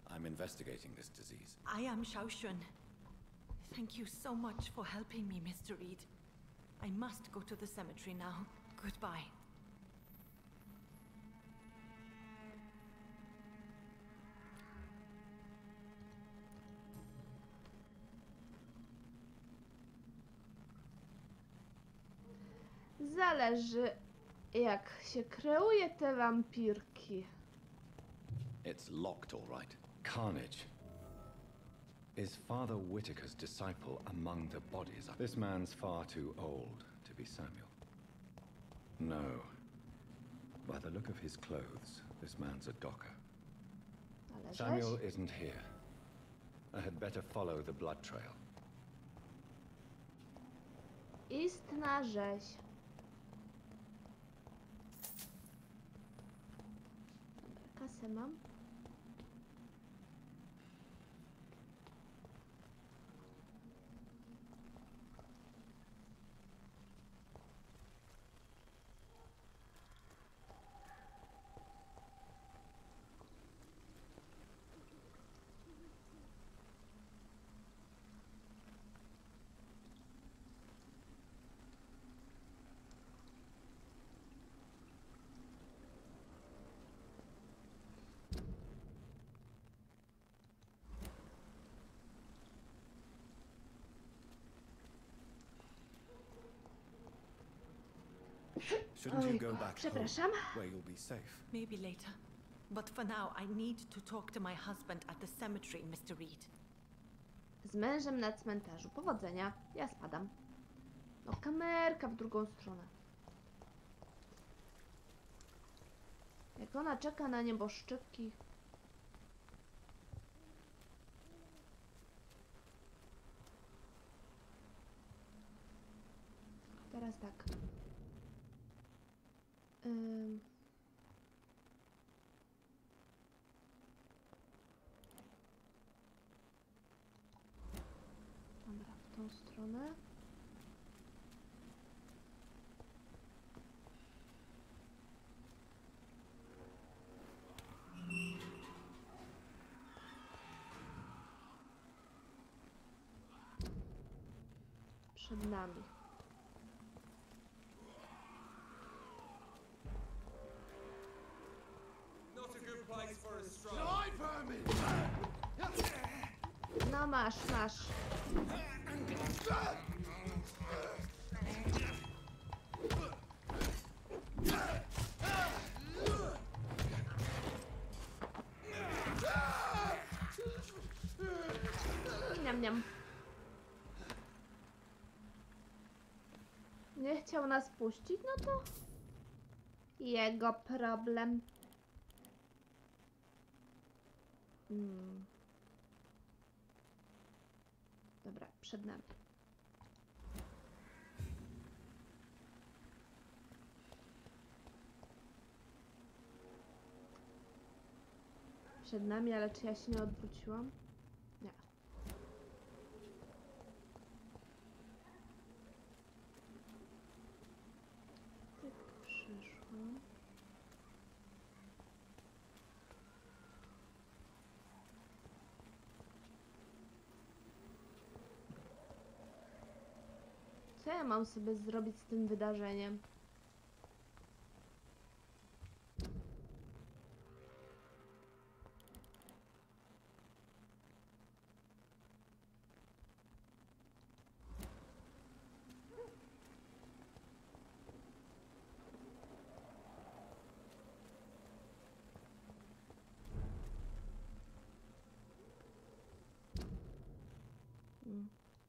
I'm investigating this disease. I am Xiaoxun. Thank you so much for helping me, Mr. Reed. I must go to the cemetery now. Goodbye. Zależy, jak się kreuje te wampirki. It's locked, all right. Carnage. Is Father Whitaker's disciple among the bodies? This man's far too old to be Samuel. No. By the look of his clothes, this man's a docker. Samuel isn't here. I had better follow the blood trail. Istna rzeź. Dobra, kasę mam. Shouldn't you go back Przepraszam. home, where you'll be safe? Maybe later. But for now, I need to talk to my husband at the cemetery, Mr. Reed. Z mężem na cmentarzu. Powodzenia. Ja spadam. No, kamerka w drugą stronę. Jak ona czeka na nieboszczyki. Teraz tak. Dobra, w tą stronę. Przed nami. No masz, masz. Niam, niam. Nie chciał nas puścić, no to jego problem. Dobra, przed nami. Przed nami, ale czy ja się nie odwróciłam? Nie. Tak przyszłam. Co ja mam sobie zrobić z tym wydarzeniem?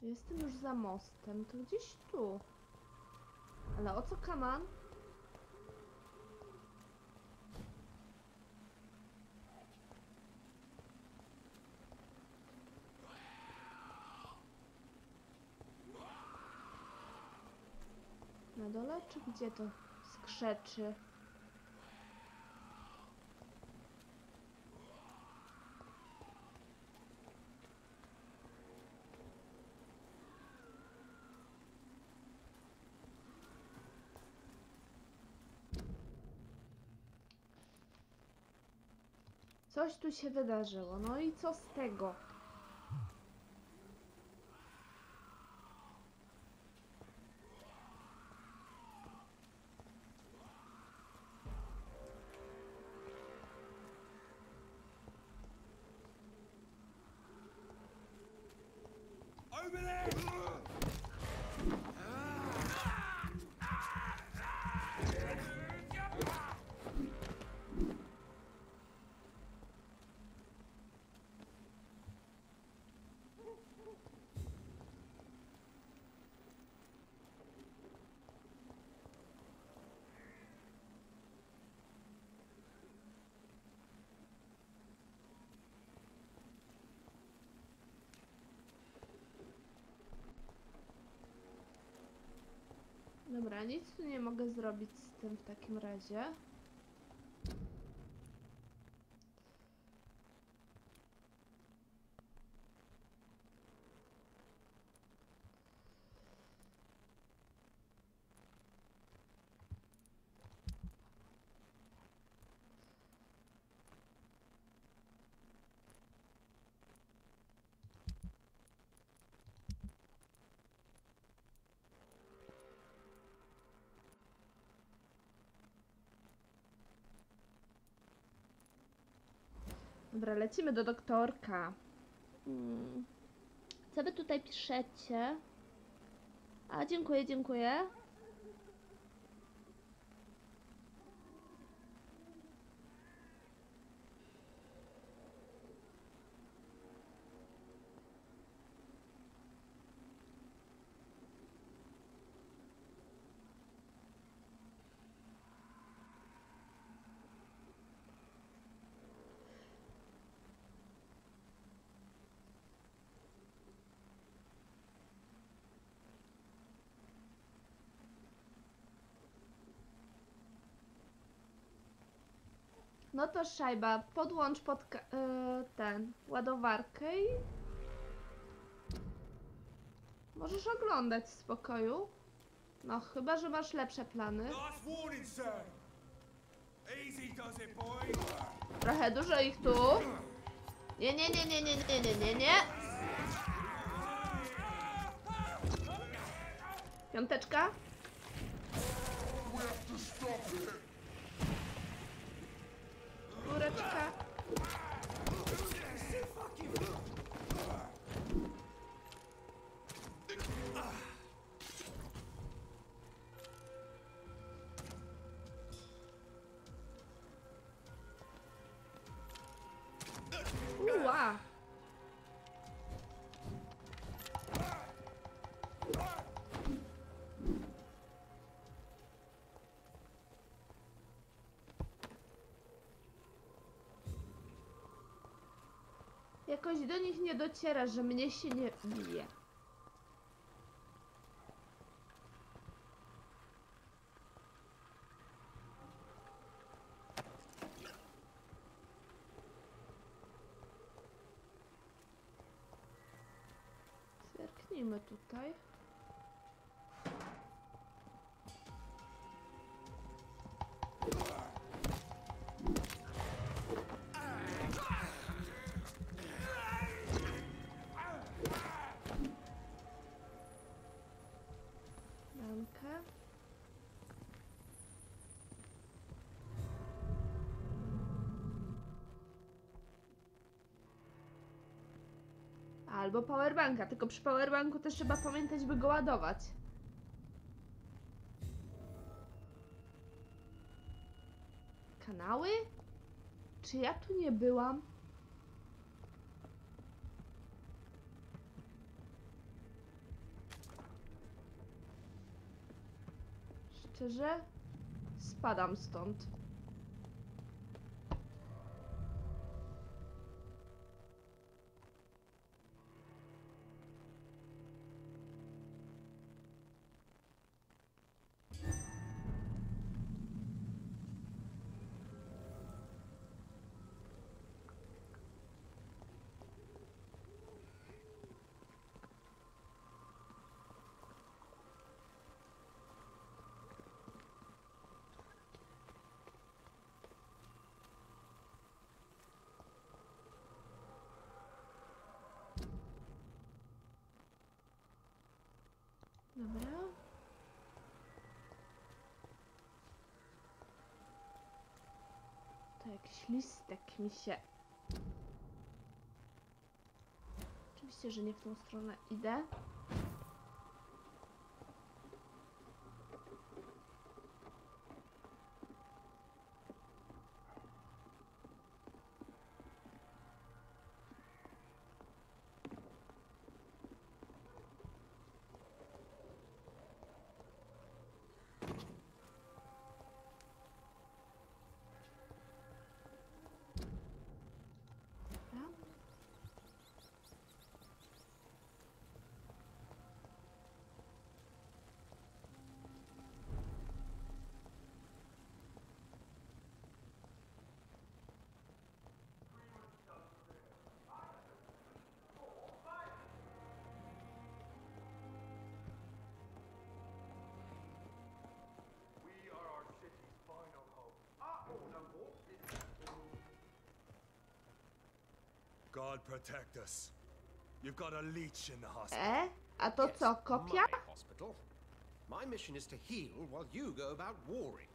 Jestem już za mostem, to gdzieś tu. Ale o co kaman? Na dole, czy gdzie to skrzeczy? Coś tu się wydarzyło, no i co z tego? Dobra, nic tu nie mogę zrobić z tym w takim razie. Dobra, lecimy do doktorka. Co wy tutaj piszecie? A, dziękuję, dziękuję. No to szajba, podłącz pod ten ładowarkę i możesz oglądać w spokoju. No chyba, że masz lepsze plany. Trochę dużo ich tu. Nie, nie, nie, nie, nie, nie, nie, nie, nie. Piąteczka. Góreczka. Uła. Jakoś do nich nie dociera, że mnie się nie bije. Zerknijmy tutaj. Albo powerbanka, tylko przy powerbanku też trzeba pamiętać, by go ładować. Kanały? Czy ja tu nie byłam? Szczerze? Spadam stąd. Dobra. To jakiś listek mi się... Oczywiście oczywiście, że nie w tą stronę idę. God protect us. You've got a leech in the hospital. A to co, kopia? My hospital. My mission is to heal while you go about warring.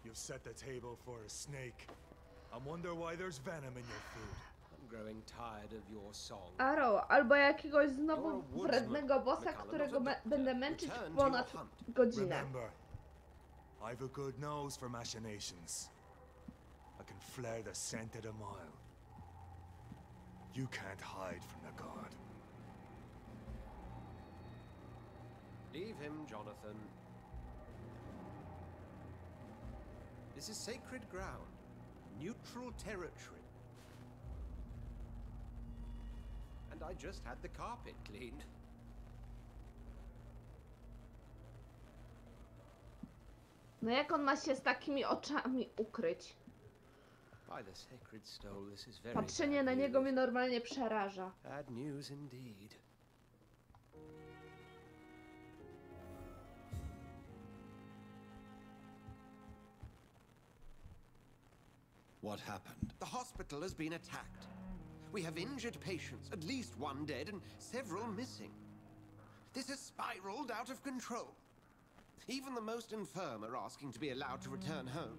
You've set the table for a snake. I wonder why there's venom in your food. I'm growing tired of your song. Arrow, albo jakiegoś znowu wrednego bossa, którego będę męczyć ponad godzinę. Remember, I've a good nose for machinations. I can flare the scent at a mile. You can't hide from the god. Leave him, Jonathan. This is sacred ground. Neutral territory. And I just had the carpet cleaned. No jak on ma się z takimi oczami ukryć? By the sacred stole, this is very Patrzenie bad na niego news. mnie normalnie przeraża. Bad news indeed. What happened? The hospital has been attacked. We have injured patients, at least one dead and several missing. This has spiraled out of control. Even the most infirm are asking to be allowed to return home.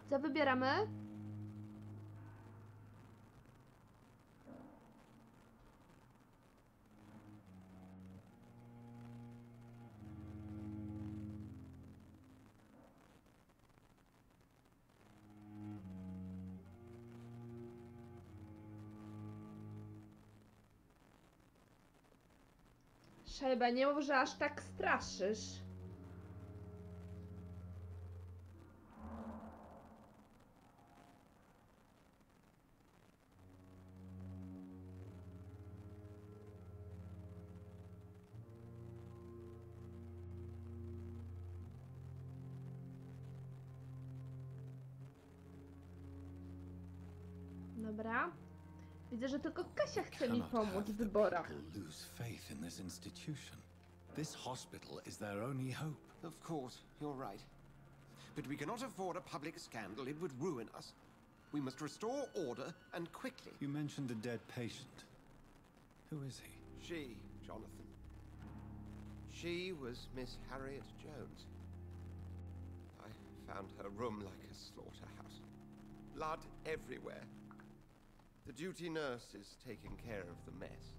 Co wybieramy? Szejba, nie mów, że aż tak straszysz. Dobra. Widzę, że tylko Kasia chce mi pomóc w wyborach. Lose faith in this institution. This hospital is their only hope. Of course, you're right. But we cannot afford a public scandal. It would ruin us. We must restore order, and quickly. You mentioned a dead patient. Who is he? She, Jonathan. She was Miss Harriet Jones. I found her room like a slaughterhouse. Blood everywhere. The duty nurse is taking care of the mess.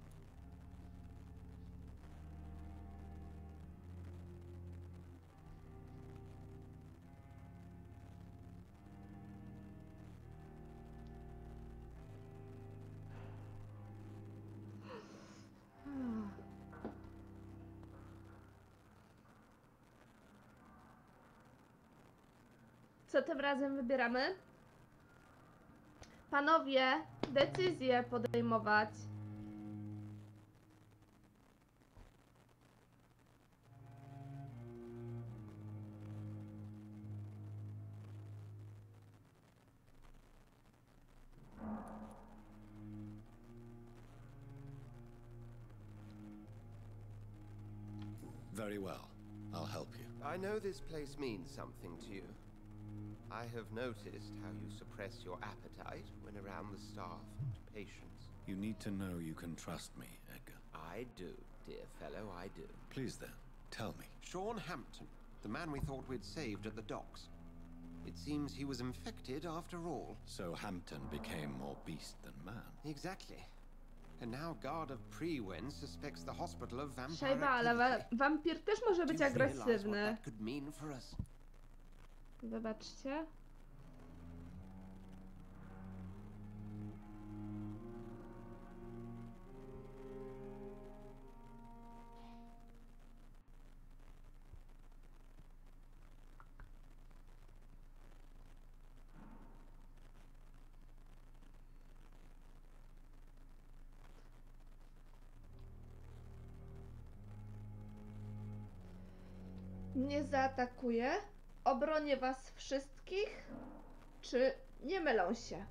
Co tym razem wybieramy? Panowie, decyzje podejmować. Very well. I'll help you. I know this place means something to you. I have noticed how you suppress your appetite when around the staff and patients. You need to know you can trust me, Edgar. I do, dear fellow, I do. Please then, Tell me. Sean Hampton, the man we thought we'd saved at the docks. It seems he was infected after all. So Hampton became more beast than man. Exactly. And now guard of Prewen suspects the hospital of vampire Szajba, ale wampir też może być agresywny. That could mean for us. Wybaczcie. Nie zaatakuje? Obronię was wszystkich? Czy nie mylą się?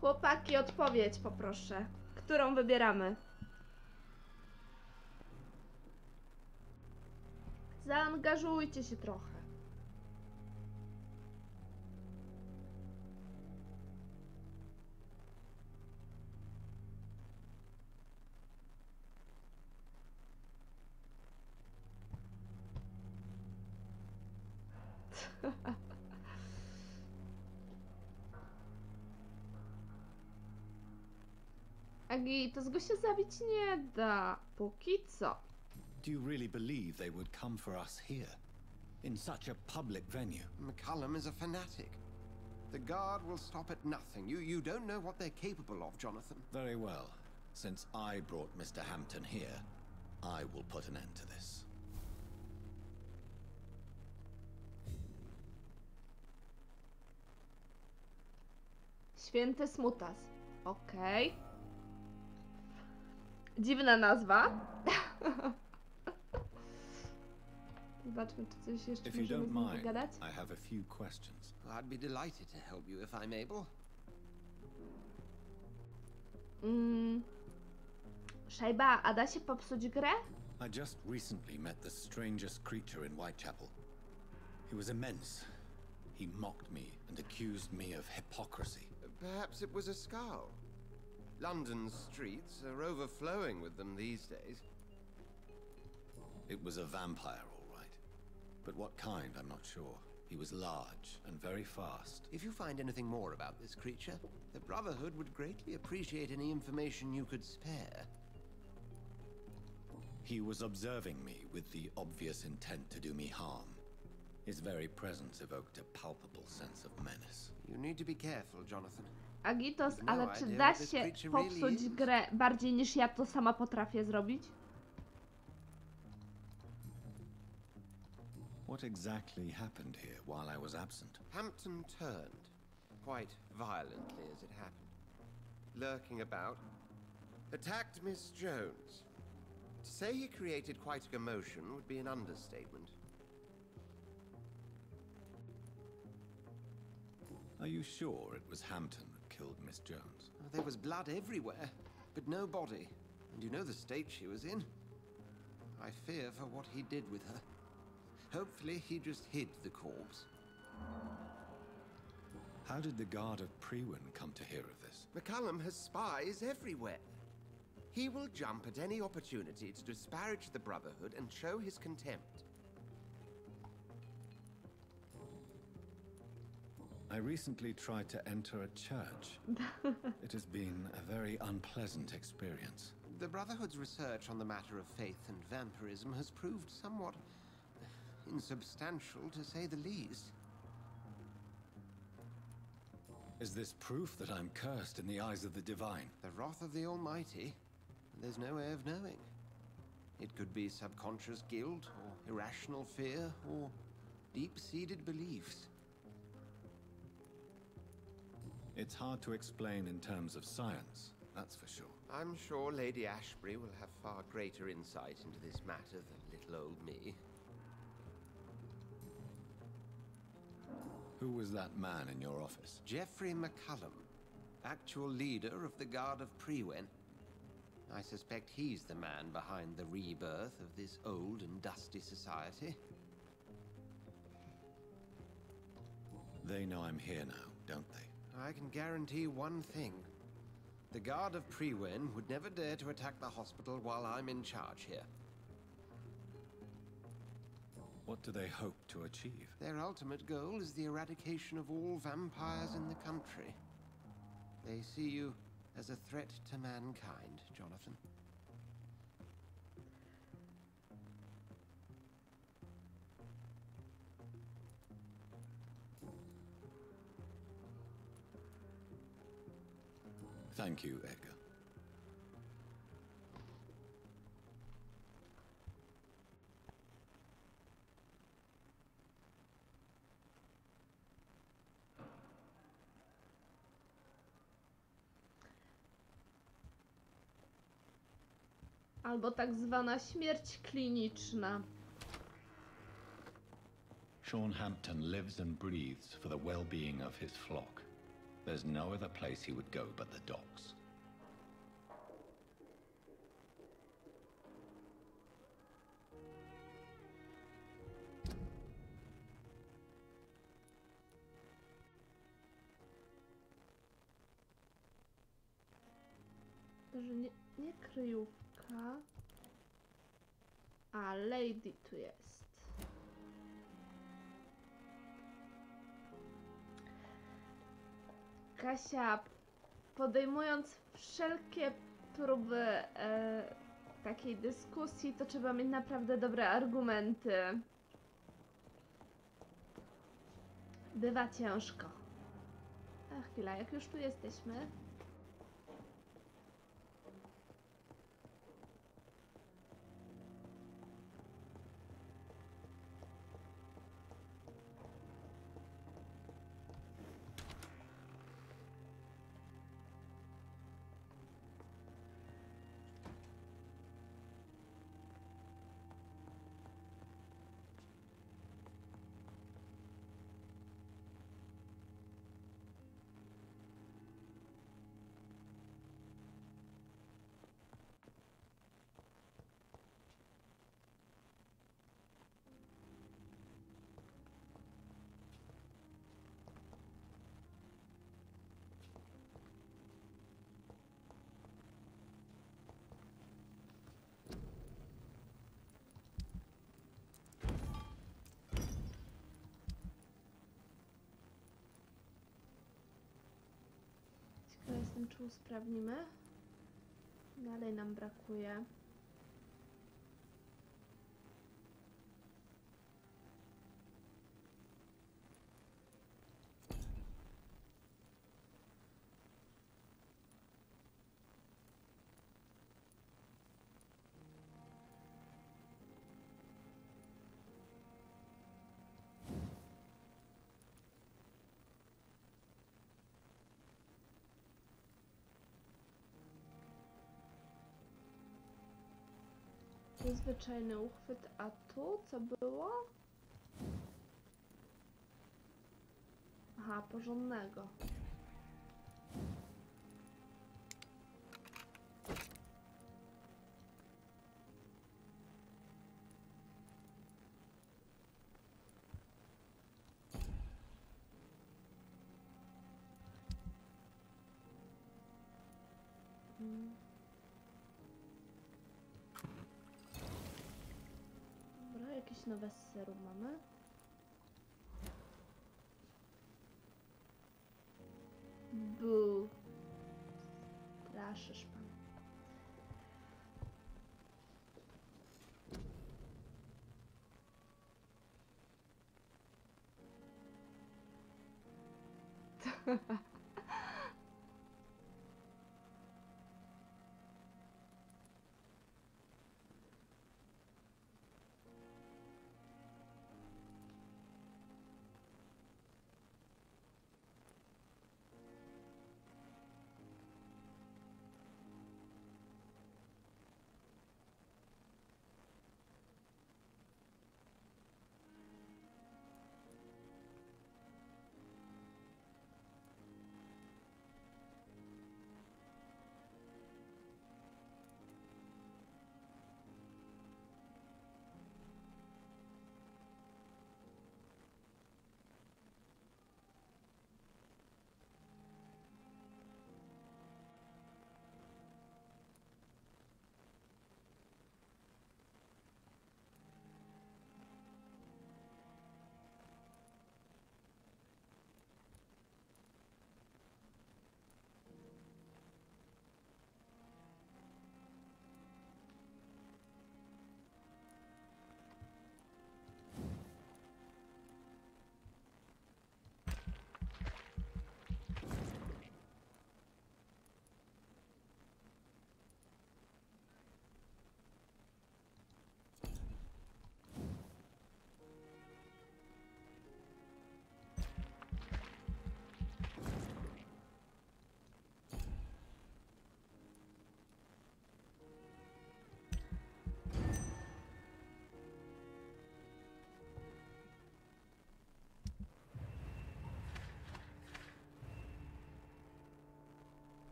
Chłopaki, odpowiedź poproszę. Którą wybieramy? Zaangażujcie się trochę. Agi, to go się zabić nie da. Póki co. Do you really believe they would come for us here? In such a public venue? McCullum is a fanatic. The guard will stop at nothing. You don't know what they're capable of, Jonathan. Very well. Since I brought Mr. Hampton here, I will put an end to this. Święty Smutas. Okej. Dziwna nazwa. Zobaczmy, czy coś jeszcze If you możemy don't z nim mind, pogadać. I have a few questions. I'd be delighted to help you if I'm able. Szajba, a da się popsuć grę? I just recently met the strangest creature in Whitechapel. He was immense. He mocked me and accused me of hypocrisy. Perhaps it was a skull. London's streets are overflowing with them these days. It was a vampire, all right. But what kind, I'm not sure. He was large and very fast. If you find anything more about this creature, the Brotherhood would greatly appreciate any information you could spare. He was observing me with the obvious intent to do me harm. His very presence evoked a palpable sense of menace. You need to be careful, Jonathan. Agitos, ale czy da się popsuć grę bardziej niż ja to sama potrafię zrobić? What exactly happened here while I was absent? Hampton turned, quite violently as it happened, lurking about, attacked Miss Jones. To say he created quite a commotion would be an understatement. Are you sure it was Hampton that killed Miss Jones? There was blood everywhere, but no body. And you know the state she was in. I fear for what he did with her. Hopefully he just hid the corpse. How did the guard of Prewen come to hear of this? McCullum has spies everywhere. He will jump at any opportunity to disparage the Brotherhood and show his contempt. I recently tried to enter a church. It has been a very unpleasant experience. The Brotherhood's research on the matter of faith and vampirism has proved somewhat insubstantial, to say the least. Is this proof that I'm cursed in the eyes of the divine? The wrath of the Almighty? There's no way of knowing. It could be subconscious guilt, or irrational fear, or deep-seated beliefs. It's hard to explain in terms of science, that's for sure. I'm sure Lady Ashbury will have far greater insight into this matter than little old me. Who was that man in your office? Geoffrey McCullum, actual leader of the Guard of Prewen. I suspect he's the man behind the rebirth of this old and dusty society. They know I'm here now, don't they? I can guarantee one thing. The guard of Priwen would never dare to attack the hospital while I'm in charge here. What do they hope to achieve? Their ultimate goal is the eradication of all vampires in the country. They see you as a threat to mankind, Jonathan. Thank you, Edgar. Albo tak zwana śmierć kliniczna. Sean Hampton lives and breathes for the well-being of his flock. There's no other place he would go but the docks. Że nie kryjówka. A, Lady tu jest. Kasia, podejmując wszelkie próby takiej dyskusji, to trzeba mieć naprawdę dobre argumenty. Bywa ciężko. A chwila, jak już tu jesteśmy. Ciekawa jestem, czy usprawnimy. Dalej nam brakuje. Zwyczajny uchwyt, a tu co było? Aha, porządnego. Jakieś nowe serum mamy. Bu. Straszysz pan.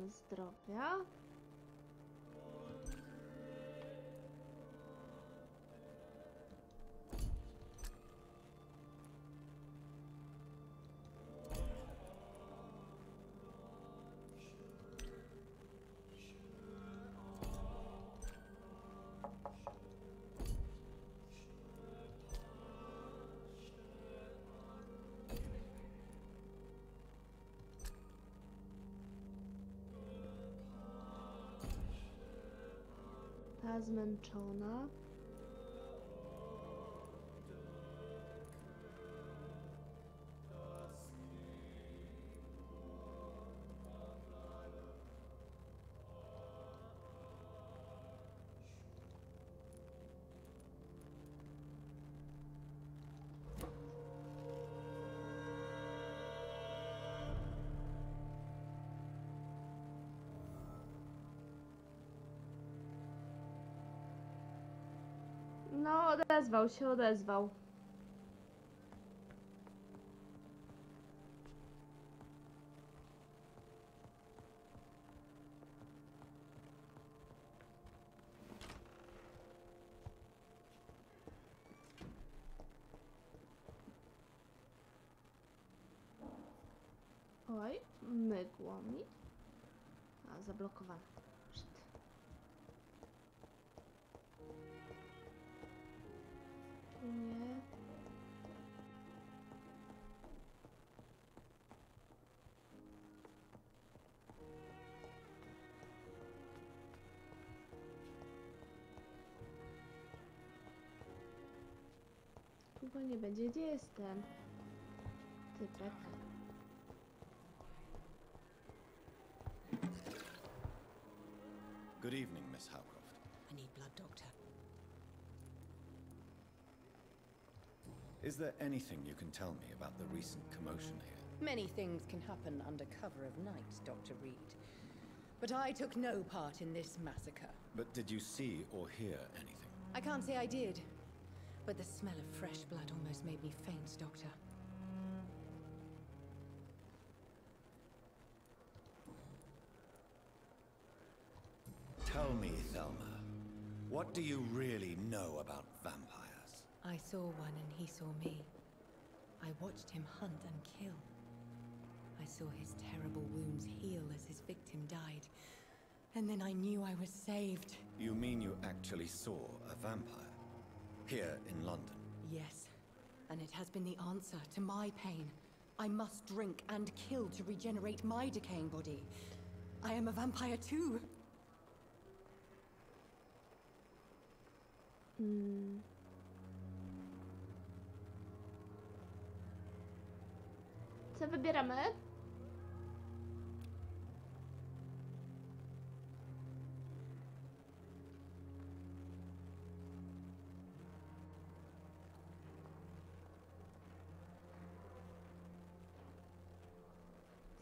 stan zdrowia. Ta zmęczona. No, odezwał się, odezwał. Oj, mygło mi. A, zablokowane. Shit. Nie. Chyba nie będzie, gdzie jest ten typek. Good evening, Miss Howcroft. I need blood, Doctor. Is there anything you can tell me about the recent commotion here? Many things can happen under cover of night, Dr. Reed. But I took no part in this massacre. But did you see or hear anything? I can't say I did. But the smell of fresh blood almost made me faint, Doctor. Tell me, Thelma, what do you really know about vampires? I saw one and he saw me. I watched him hunt and kill. I saw his terrible wounds heal as his victim died. And then I knew I was saved. You mean you actually saw a vampire? Here in London? Yes. And it has been the answer to my pain. I must drink and kill to regenerate my decaying body. I am a vampire too. Co wybieramy?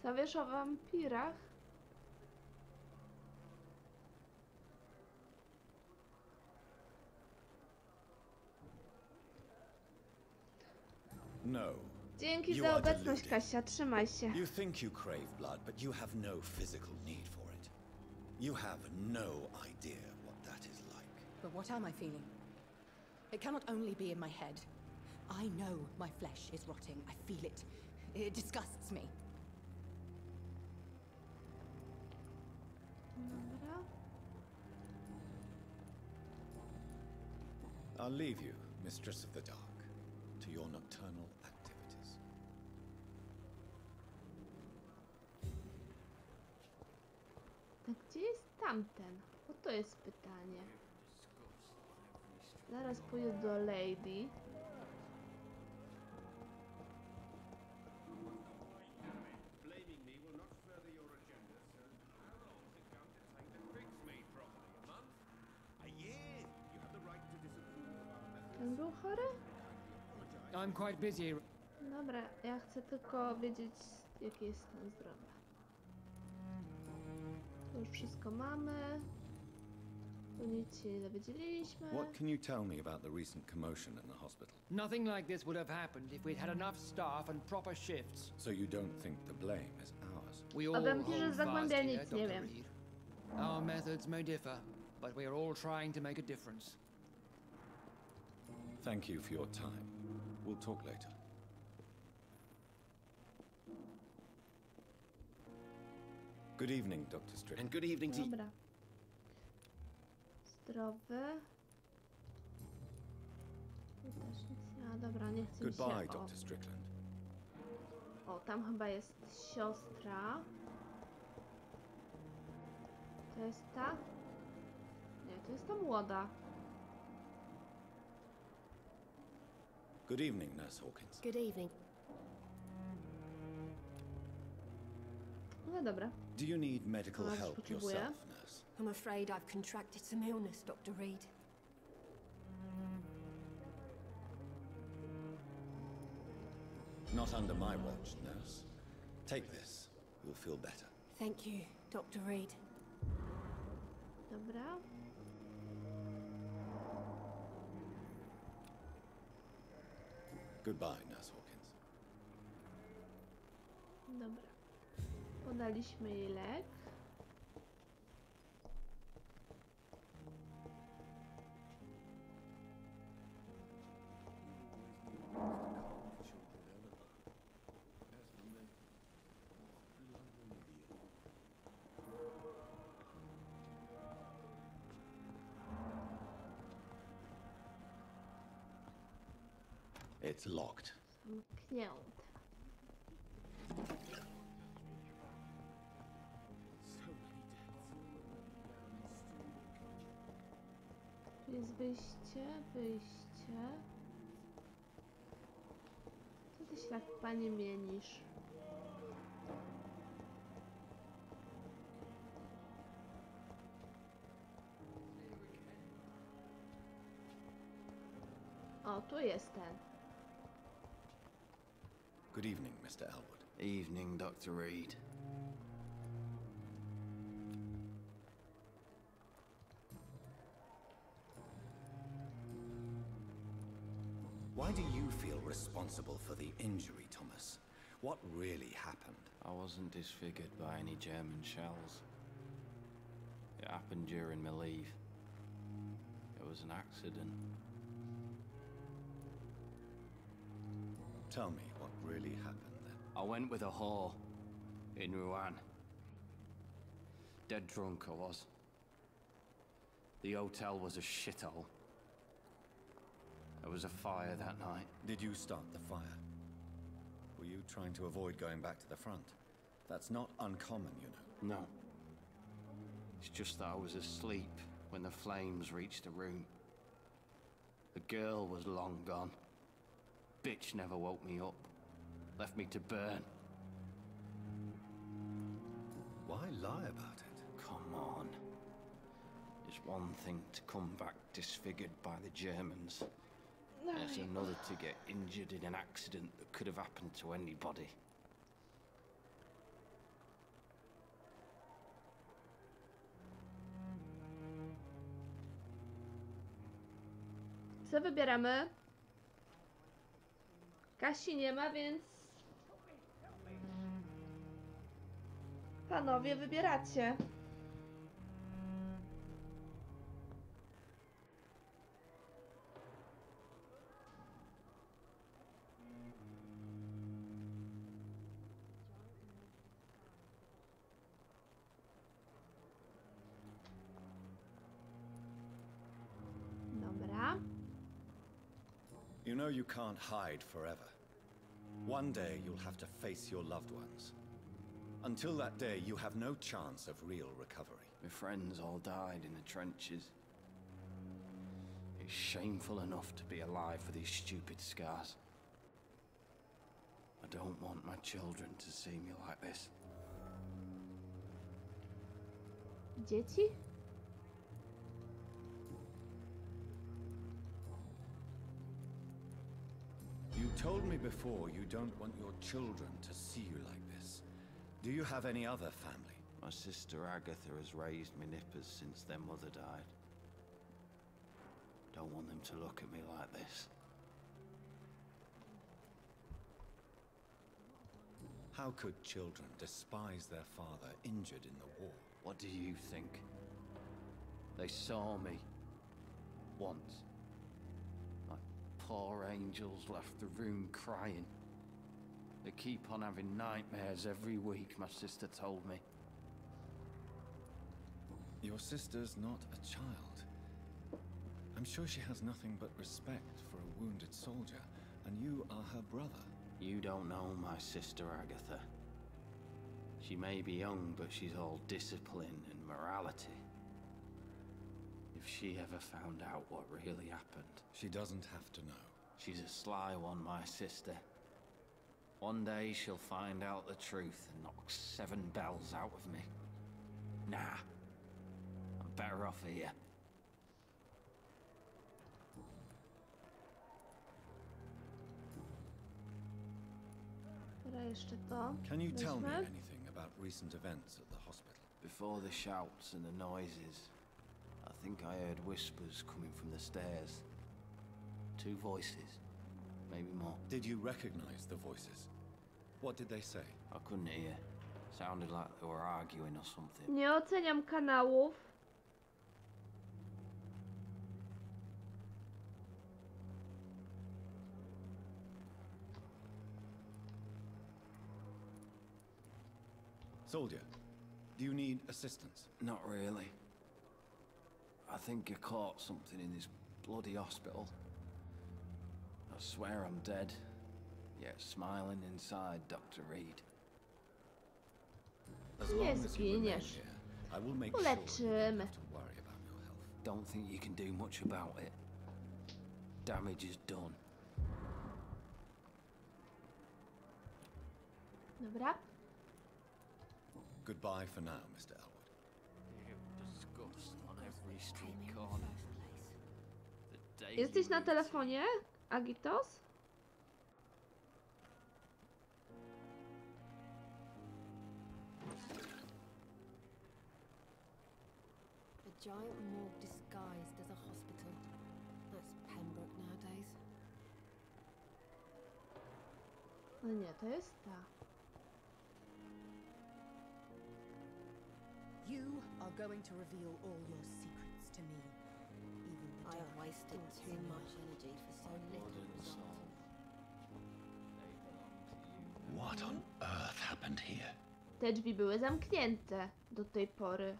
Co wiesz o wampirach? No. Dzięki You za are obecność, deluded. Kasia. Trzymaj się. You think you crave blood, but you have no physical need for it. You have no idea what that is like. But what am I feeling? It cannot only be in my head. I know my flesh is rotting. I feel it. It disgusts me. Dobra. I'll leave you, Mistress of the Dark, to your nocturnal activities. A gdzie jest tamten? Bo to jest pytanie. Zaraz pójdę do Lady. Ten był chory? I'm quite busy. Dobra, ja chcę tylko wiedzieć, jaki jest stan zdrowia. To już wszystko mamy. Tu nic się nie dowiedzieliśmy. What can you tell me about the recent commotion in the hospital? Nothing like this would have happened if we'd had enough staff and proper shifts. So you don't think the blame is ours? We O all wampirze hold z fast Zagłębia here, nic nie Dr. wiem. Reed. Our methods may differ, but we are all trying to make a difference. Thank you for your time. We'll talk later. Good evening, Dr. Strickland. And good evening to you. Dobra. Zdrowy. Tu też nic nie. A dobra, nie chcę mi się. Goodbye, O. Dr. Strickland. O, tam chyba jest siostra. To jest ta? Nie, to jest ta młoda. Good evening, Nurse Hawkins. Good evening. No dobra. Do you need medical Ona help potrzebuje. yourself, nurse? I'm afraid I've contracted some illness, Dr. Reed. Not under my watch, nurse. Take this. You'll feel better. Thank you, Dr. Reed. Dobra. Goodbye, Nurse Hawkins. Dobra. Podaliśmy jej lek. It's locked. Zamknięte. Tu jest wyjście, wyjście. Co ty się tak, panie, mienisz? O, tu jest ten. Good evening, Mr. Elwood. Evening, Dr. Reed. Why do you feel responsible for the injury, Thomas? What really happened? I wasn't disfigured by any German shells. It happened during my leave. It was an accident. Tell me what really happened then. I went with a whore in Rouen. Dead drunk I was. The hotel was a shithole. There was a fire that night. Did you start the fire? Were you trying to avoid going back to the front? That's not uncommon, you know. No. It's just that I was asleep when the flames reached the room. The girl was long gone. Bitch never woke me up. Left me to burn. Why lie about it? Come on. It's one thing to come back disfigured by the Germans. It's another to get injured in an accident that could have happened to anybody. Co wybieramy? Kasi nie ma, więc... Panowie, wybieracie. Dobra. You know you can't hide forever. One day you'll have to face your loved ones. Until that day, you have no chance of real recovery. My friends all died in the trenches. It's shameful enough to be alive for these stupid scars. I don't want my children to see me like this. Dzieci? You told me before you don't want your children to see you like this. Do you have any other family? My sister Agatha has raised my nippers since their mother died. Don't want them to look at me like this. How could children despise their father injured in the war? What do you think? They saw me. Once. My poor angels left the room crying. They keep on having nightmares every week, my sister told me. Your sister's not a child. I'm sure she has nothing but respect for a wounded soldier, and you are her brother. You don't know my sister, Agatha. She may be young, but she's all discipline and morality. If she ever found out what really happened... She doesn't have to know. She's a sly one, my sister. One day she'll find out the truth and knock 7 bells out of me. Nah. I'm better off here. Dobra, jeszcze to. Can you tell me Weźmy. anything about recent events at the hospital? Before the shouts and the noises, I think I heard whispers coming from the stairs. 2 voices, maybe more. Did you recognize the voices? What did they say? I couldn't hear. Sounded like they were arguing or something. Nie oceniam kanałów. Soldier, do you need assistance? Not really. I think I caught something in this bloody hospital. I swear I'm dead, yet smiling inside, Dr. Reed. As Nie long as you remain zginiesz. here, I will make sure you don't Uleczymy. have to worry about your health. Don't think you can do much about it. Damage is done. Dobra. Goodbye for now, Mr. Elwood. Disgust on every street corner. The daily Jesteś na routine. telefonie, Agitos? A giant morgue disguised as a hospital. That's Pembroke nowadays. No nie, to jest ta. You are going to reveal all your secrets to me. Even the I have dark wasted thoughts too in your much energy for so little Modern result. soul. They belong to you. What on earth happened here? Te drzwi były zamknięte do tej pory.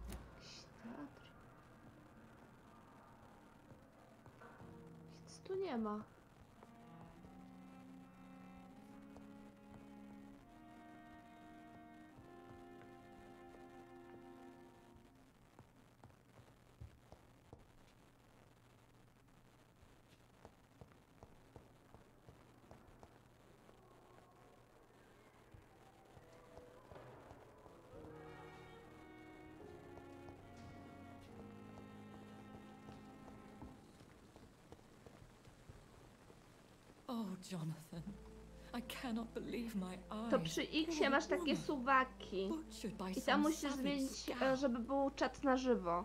Jakiś teatr. Nic tu nie ma. Oh, Jonathan. I cannot believe my eyes. To przy X masz takie suwaki. Butchered by I some tam musisz savage zmienić, scout. żeby był czat na żywo.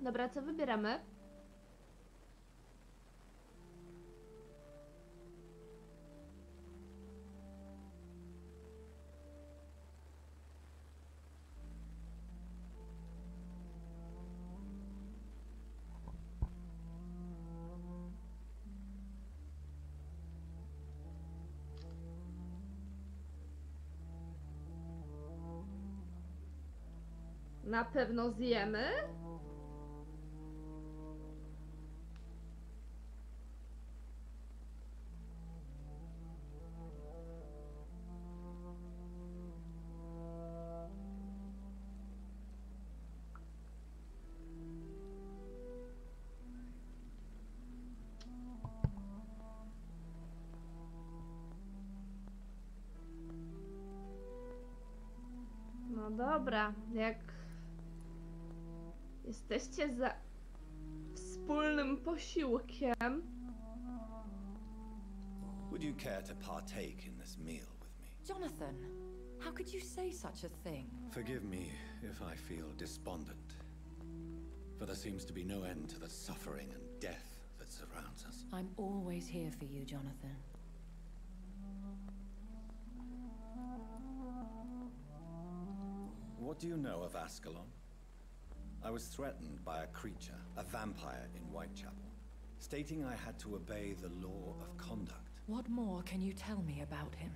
Dobra, co wybieramy? Na pewno zjemy? dobra, jak jesteście za wspólnym posiłkiem. Would you care to partake in this meal with me? Jonathan, how could you say such a thing? Forgive me if I feel despondent, for there seems to be no end to the suffering and death that surrounds us. I'm always here for you, Jonathan. What do you know of Ascalon? I was threatened by a creature, a vampire in Whitechapel, stating I had to obey the law of conduct. What more can you tell me about him?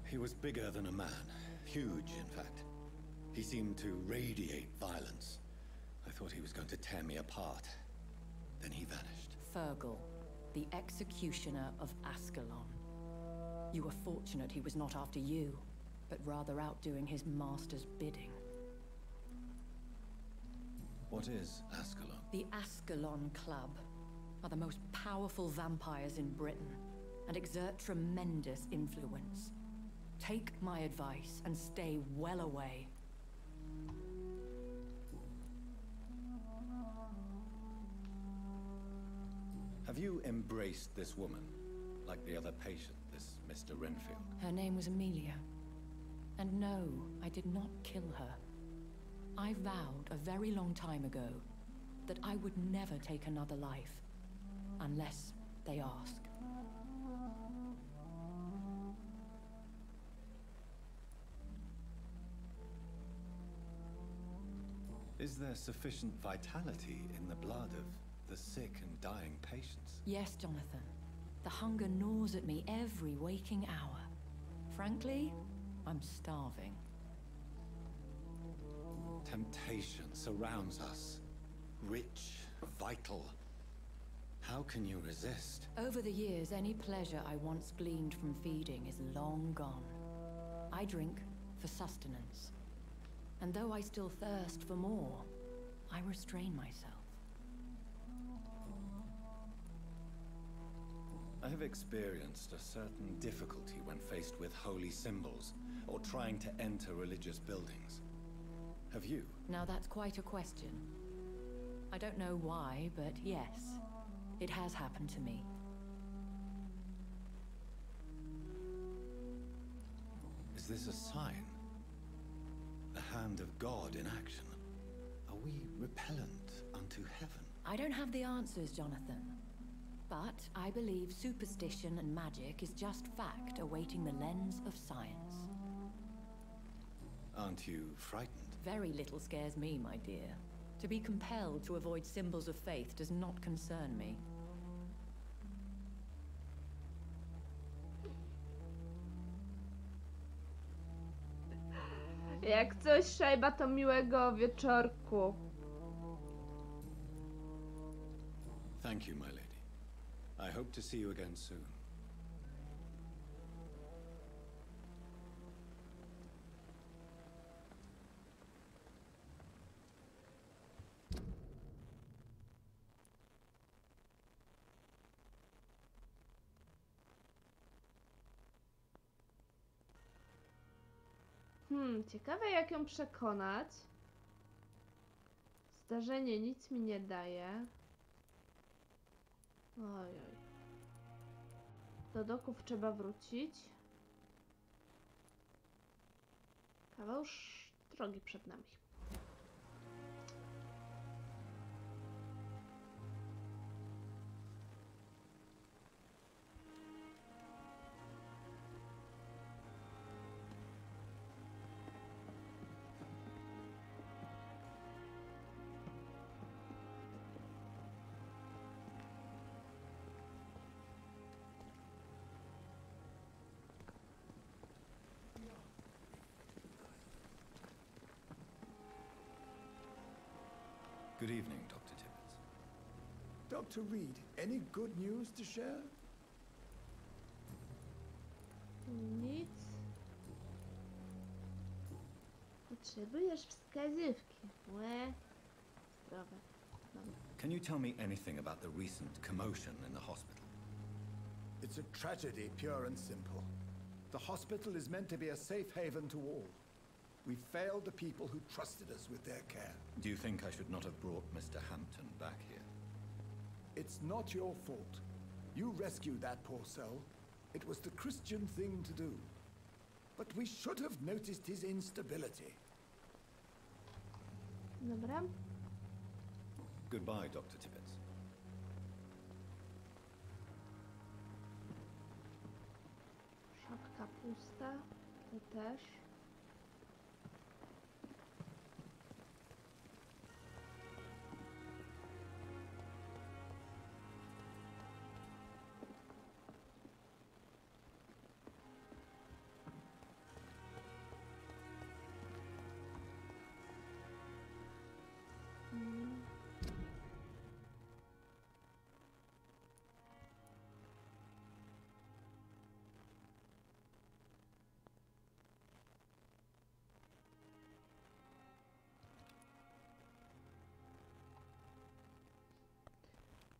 He was bigger than a man. Huge, in fact. He seemed to radiate violence. I thought he was going to tear me apart. Then he vanished. Fergal, the executioner of Ascalon. You were fortunate he was not after you, but rather out doing his master's bidding. What is Ascalon? The Ascalon Club are the most powerful vampires in Britain and exert tremendous influence. Take my advice and stay well away. Have you embraced this woman, like the other patient, this Mr. Renfield? Her name was Amelia. And no, I did not kill her. I vowed a very long time ago that I would never take another life, unless they ask. Is there sufficient vitality in the blood of the sick and dying patients? Yes, Jonathan. The hunger gnaws at me every waking hour. Frankly, I'm starving. Temptation surrounds us. Rich, vital. How can you resist? Over the years, any pleasure I once gleaned from feeding is long gone. I drink for sustenance. And though I still thirst for more, I restrain myself. I have experienced a certain difficulty when faced with holy symbols or trying to enter religious buildings. Have you? Now that's quite a question. I don't know why, but yes, it has happened to me. Is this a sign? The hand of God in action? Are we repellent unto heaven? I don't have the answers, Jonathan. But I believe superstition and magic is just fact awaiting the lens of science. Aren't you frightened? Very little scares me, my dear. To be compelled to avoid symbols of faith does not concern me. Jak coś, Szajba, to miłego wieczorku. Thank you, my lady. I hope to see you again soon. Ciekawe jak ją przekonać. Zdarzenie nic mi nie daje. Ojoj. Do doków trzeba wrócić. Kawał drogi przed nami. Good evening, Dr. Tibbets. Dr. Reed, any good news to share? Nic. Potrzebujesz wskazówki. Łe. Zdrowe. Dobra. Can you tell me anything about the recent commotion in the hospital? It's a tragedy, pure and simple. The hospital is meant to be a safe haven to all. We failed the people who trusted us with their care. Do you think I should not have brought Mr. Hampton back here? It's not your fault. You rescued that poor soul. It was the Christian thing to do. But we should have noticed his instability. Dobra. Goodbye, Dr. Tibbets. Szafka pusta. To też.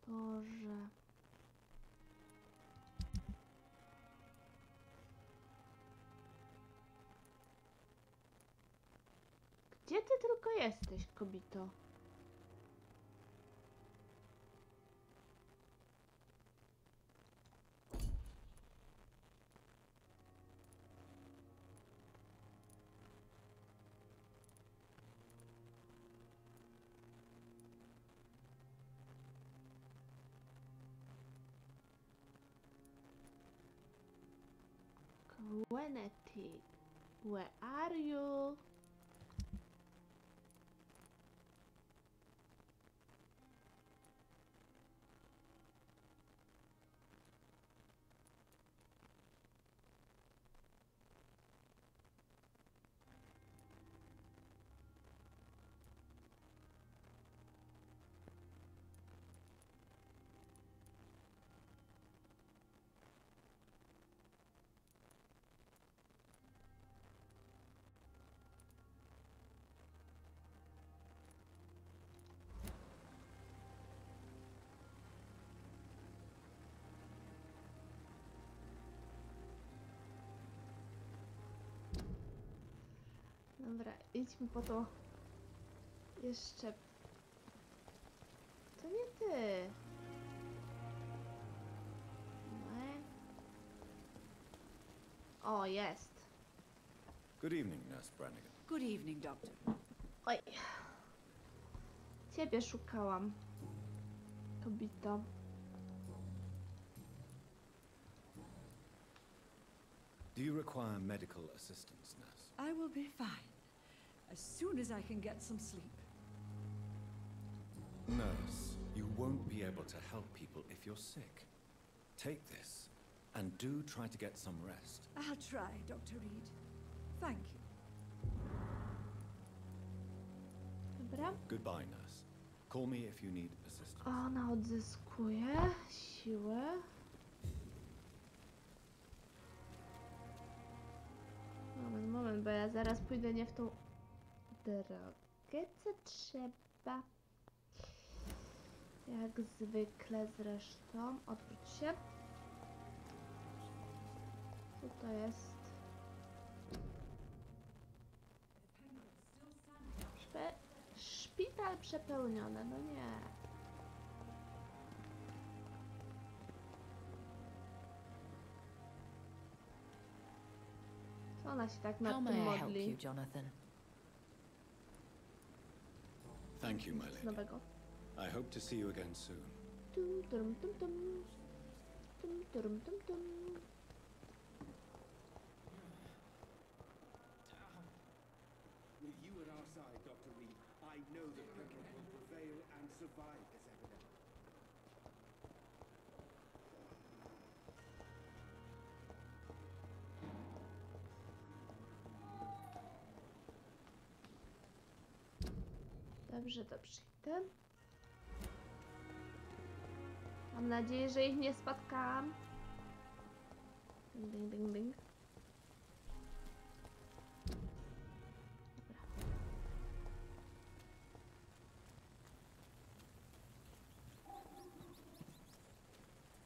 Boże. Gdzie ty tylko jesteś, kobito? Gwenety, where are you? Dobra, idźmy po to. Jeszcze. To nie ty. Nie. O, jest. Good evening, Nurse Brannigan. Good evening, Doctor. Oj. Ciebie szukałam. Kobito. Do you require medical assistance, nurse? I will be fine as soon as I can get some sleep. Nurse, you won't be able to help people if you're sick. Take this, and do try to get some rest. I'll try, Dr. Reed. Thank you. Dobra. Goodbye, nurse. Call me if you need assistance. Ona odzyskuje siłę. Moment, bo ja zaraz pójdę nie w tą drogę, co trzeba. Jak zwykle zresztą. Odwróć się. Co to jest? Szpital przepełniony, no nie. Co ona się tak nad tym modli? Jonathan? Thank you, my lady. Nowego. I hope to see you again soon. Tum, tum, tum, tum. Tum, tum, tum, tum. With you at our side, Dr. Reed, I know that Permem will prevail and survive this epidemic. Dobrze, dobrze. Idę. Mam nadzieję, że ich nie spotkałam. Ding, ding, ding, ding.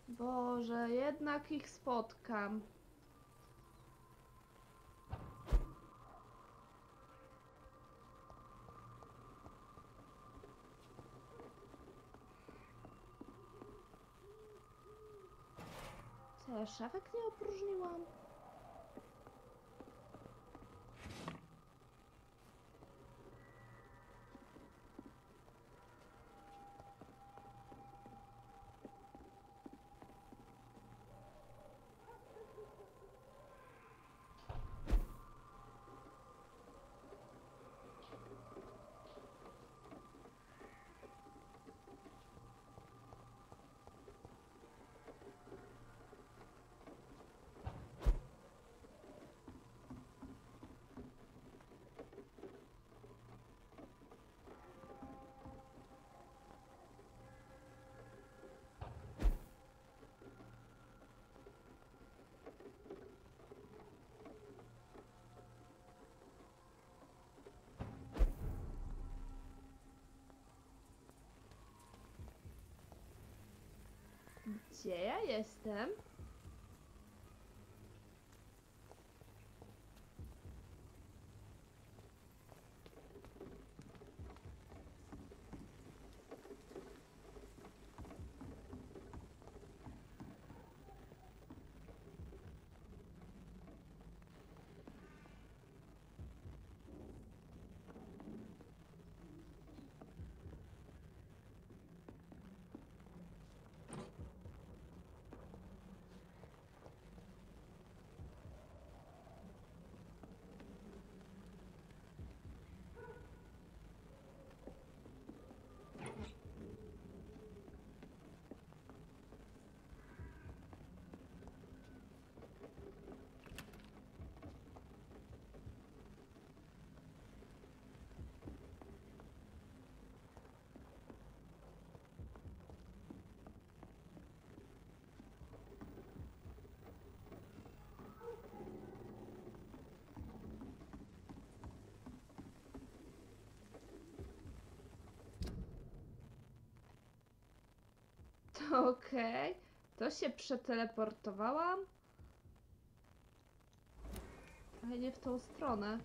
Dobra. Boże, jednak ich spotkam. Co, ja szafek nie opróżniłam? Gdzie ja jestem? Okej, to się przeteleportowałam, ale nie w tą stronę.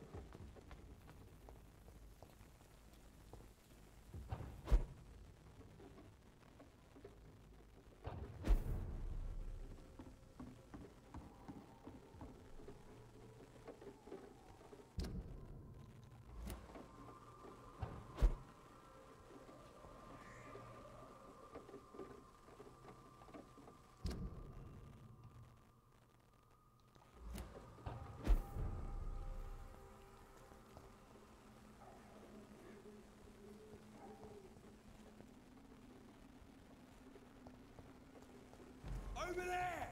Over there!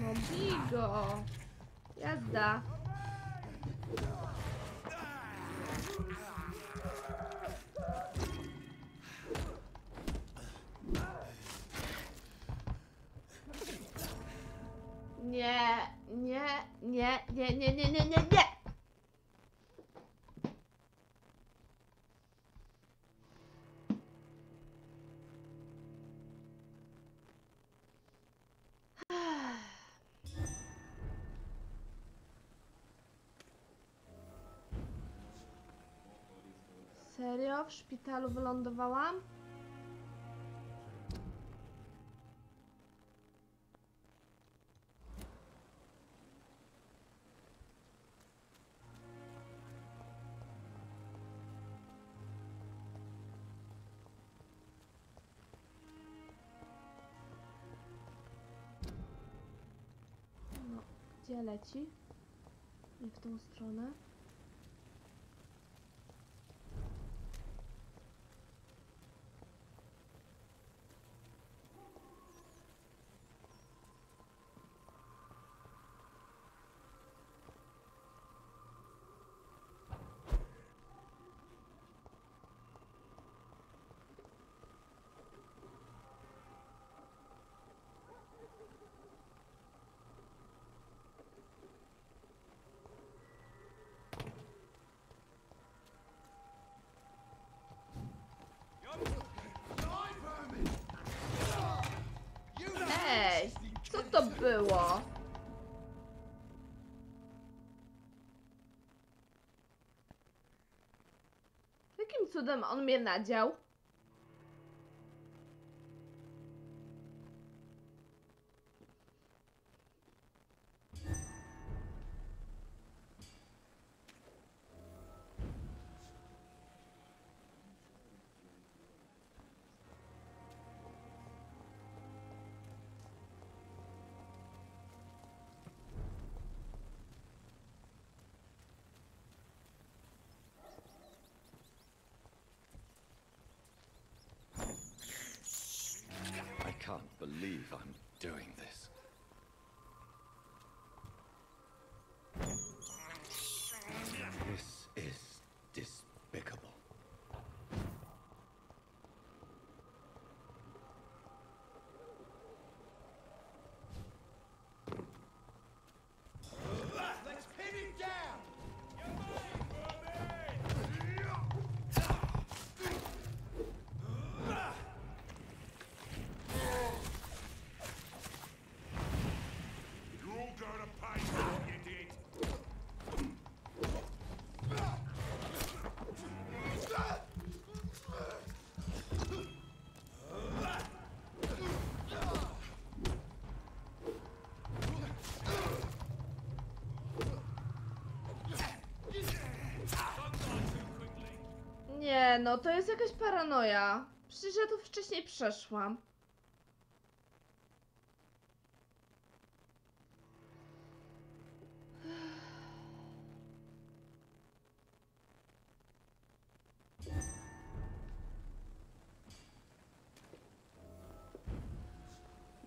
No bij go! Jazda! Nie, nie, nie, nie, nie, nie, nie, nie, nie! Serio? W szpitalu wylądowałam? No, gdzie leci? Nie w tą stronę. to było? Jakim cudem on mnie nadział? I can't believe I'm doing this. This is despicable. Let's pin it down! You're all going to pay for what you did. Nie, no to jest jakaś paranoja. Przecież ja tu wcześniej przeszłam.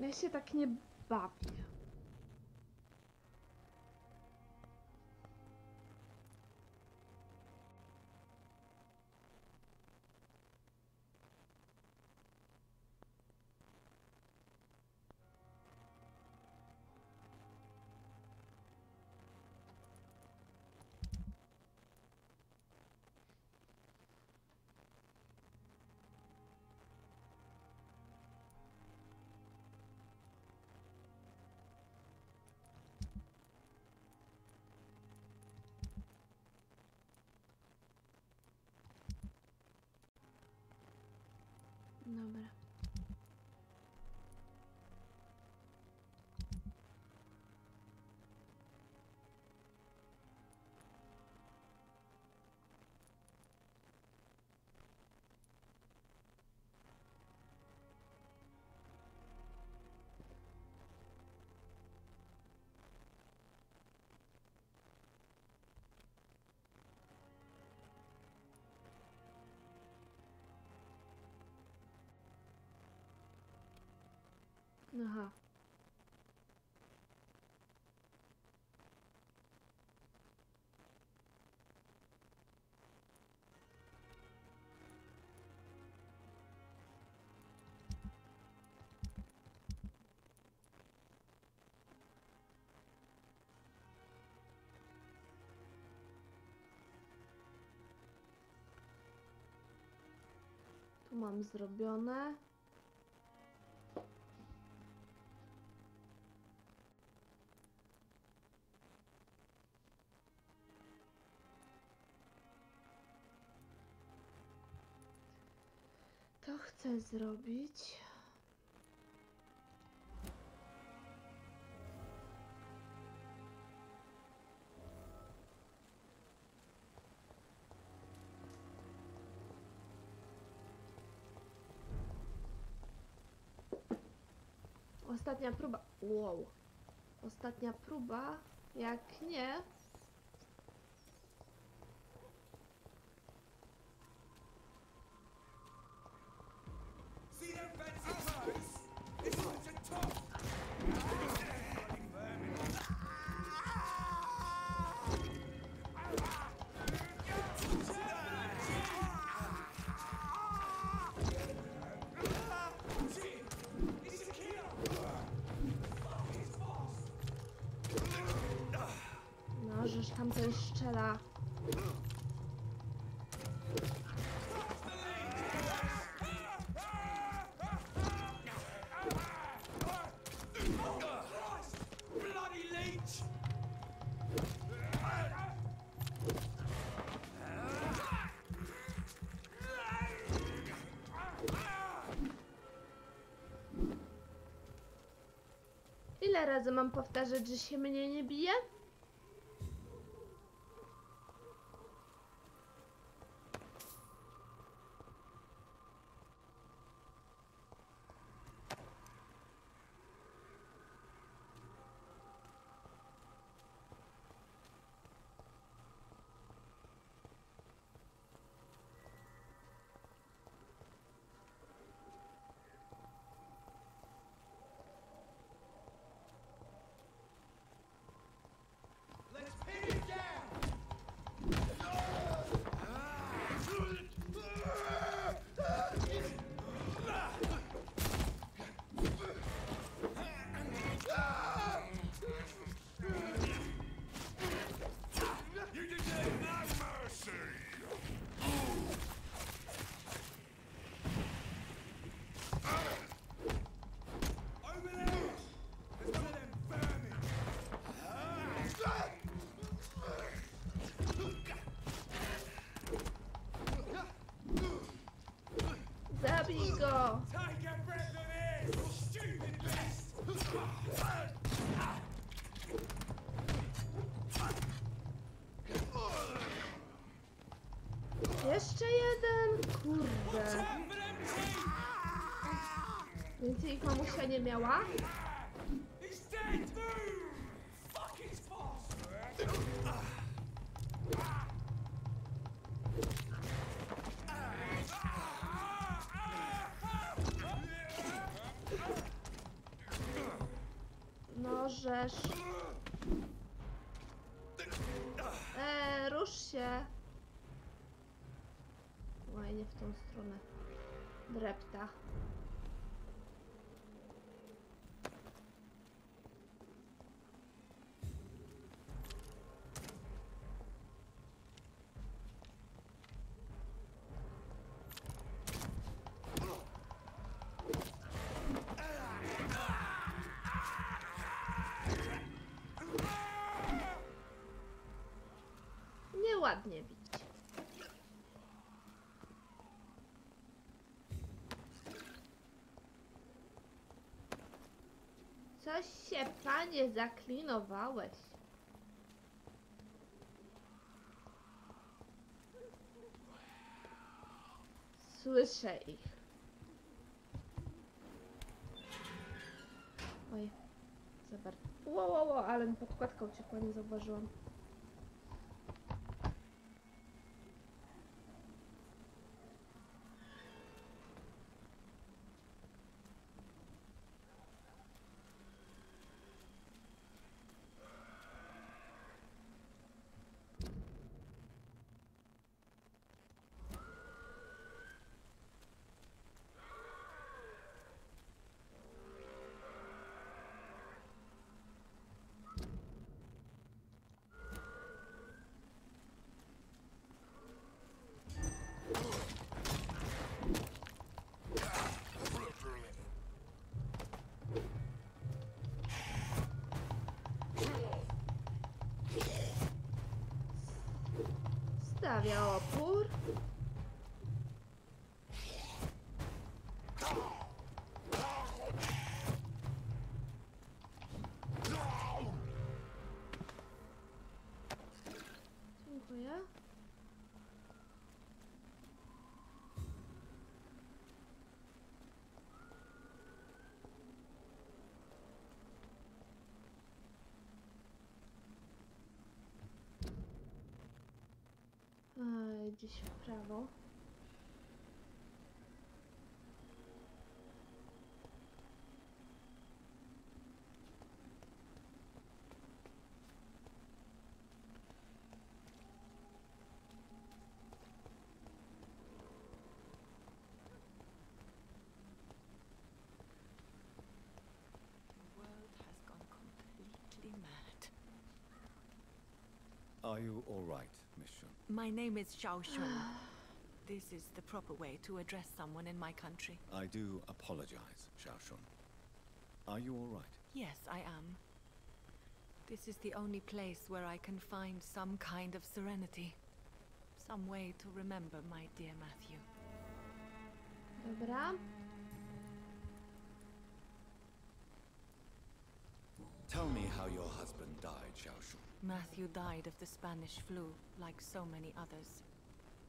Ja się tak nie bawię. Dobra. Aha. Tu mam zrobione. To chcę zrobić. Ostatnia próba. Wow. Ostatnia próba. Jak nie. See them fancy clothes? It's such a top! No. Ile razy mam powtarzać, że się mnie nie bije? Zabij go! Jeszcze jeden? Kurde. Więcej ich mamusia nie miała? No żeż. Rusz się. Oj, nie w tą stronę. Drepta. Nieładnie bić. Coś się, panie, zaklinowałeś. Słyszę ich. Oj, za bardzo. Ło, ale mi podkładka uciekła, nie zauważyłam. Stawia opór. Dziękuję. Gdzieś w prawo. Are you all right, Miss Shun? My name is Xiao Shun. This is the proper way to address someone in my country. I do apologize, Xiao Shun. Are you all right? Yes, I am. This is the only place where I can find some kind of serenity. Some way to remember my dear Matthew. Dobra. Tell me how your husband died, Xiaoshu. Matthew died of the Spanish flu, like so many others.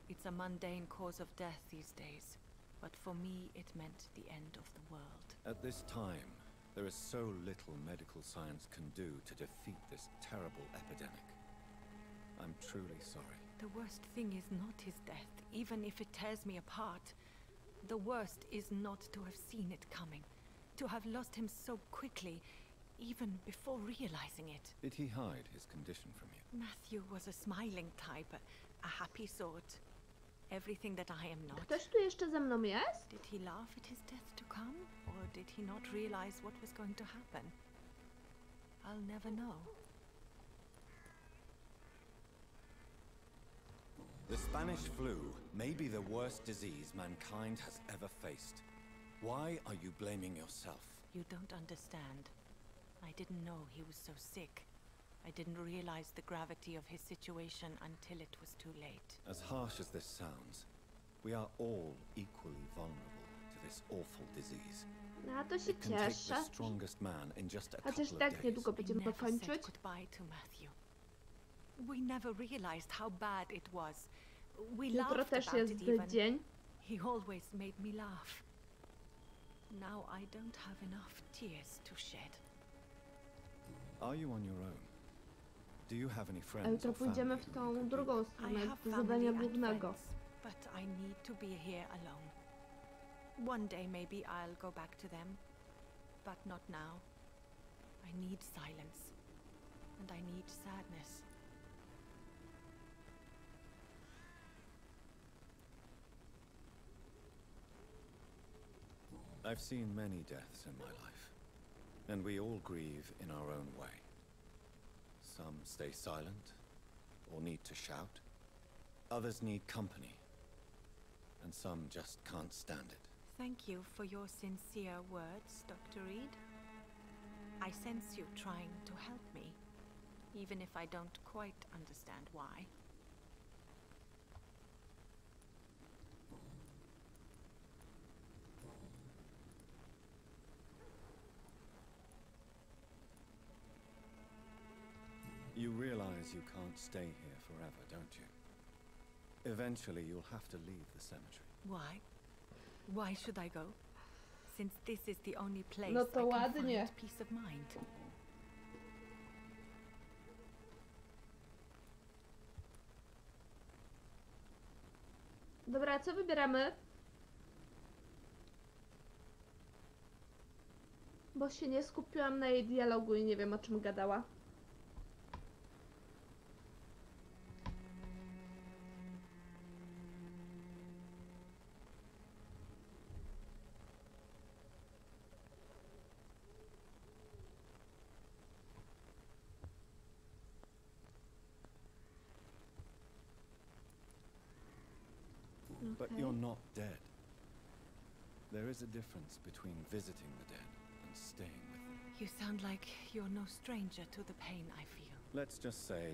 It's a mundane cause of death these days, but for me it meant the end of the world. At this time, there is so little medical science can do to defeat this terrible epidemic. I'm truly sorry. The worst thing is not his death, even if it tears me apart. The worst is not to have seen it coming, to have lost him so quickly, even before realizing it. Did he hide his condition from you? Matthew was a smiling type, a happy sort. Everything that I am not. Ktoś tu jeszcze ze mną jest? Did he laugh at his death to come? Or did he not realize what was going to happen? I'll never know. The Spanish flu may be the worst disease mankind has ever faced. Why are you blaming yourself? You don't understand. I didn't know he was so sick. I didn't realize the gravity of his situation until it was too late. As harsh as this sounds, we are all equally vulnerable to this awful disease. No to się It can take cieszę. the strongest man in just a couple Chociaż of tak days. niedługo We będziemy never kończyć. said goodbye to Matthew. We never realized how bad it was. We Jutro laughed też about jest it even. dzień. He always made me laugh. Now I don't have enough tears to shed. Are you on your own? Do you have any A friends jutro or family pójdziemy w whom you tą can drugą I stronę, have do family zadania and głównego. friends, but I need to be here alone. One day maybe I'll go back to them, but not now. I need silence, and I need sadness. I've seen many deaths in my life, and we all grieve in our own way. Some stay silent, or need to shout. Others need company, and some just can't stand it. Thank you for your sincere words, Dr. Reed. I sense you trying to help me, even if I don't quite understand why. You realize you can't stay here forever, don't you? Eventually, you'll have to leave the cemetery. Why? Why should I go? Since this is the only place No to I can ładnie. find peace of mind. Dobra, co wybieramy? Bo się nie skupiłam na jej dialogu i nie wiem, o czym gadała. But you're not dead. There is a difference between visiting the dead and staying with them. You sound like you're no stranger to the pain I feel. Let's just say,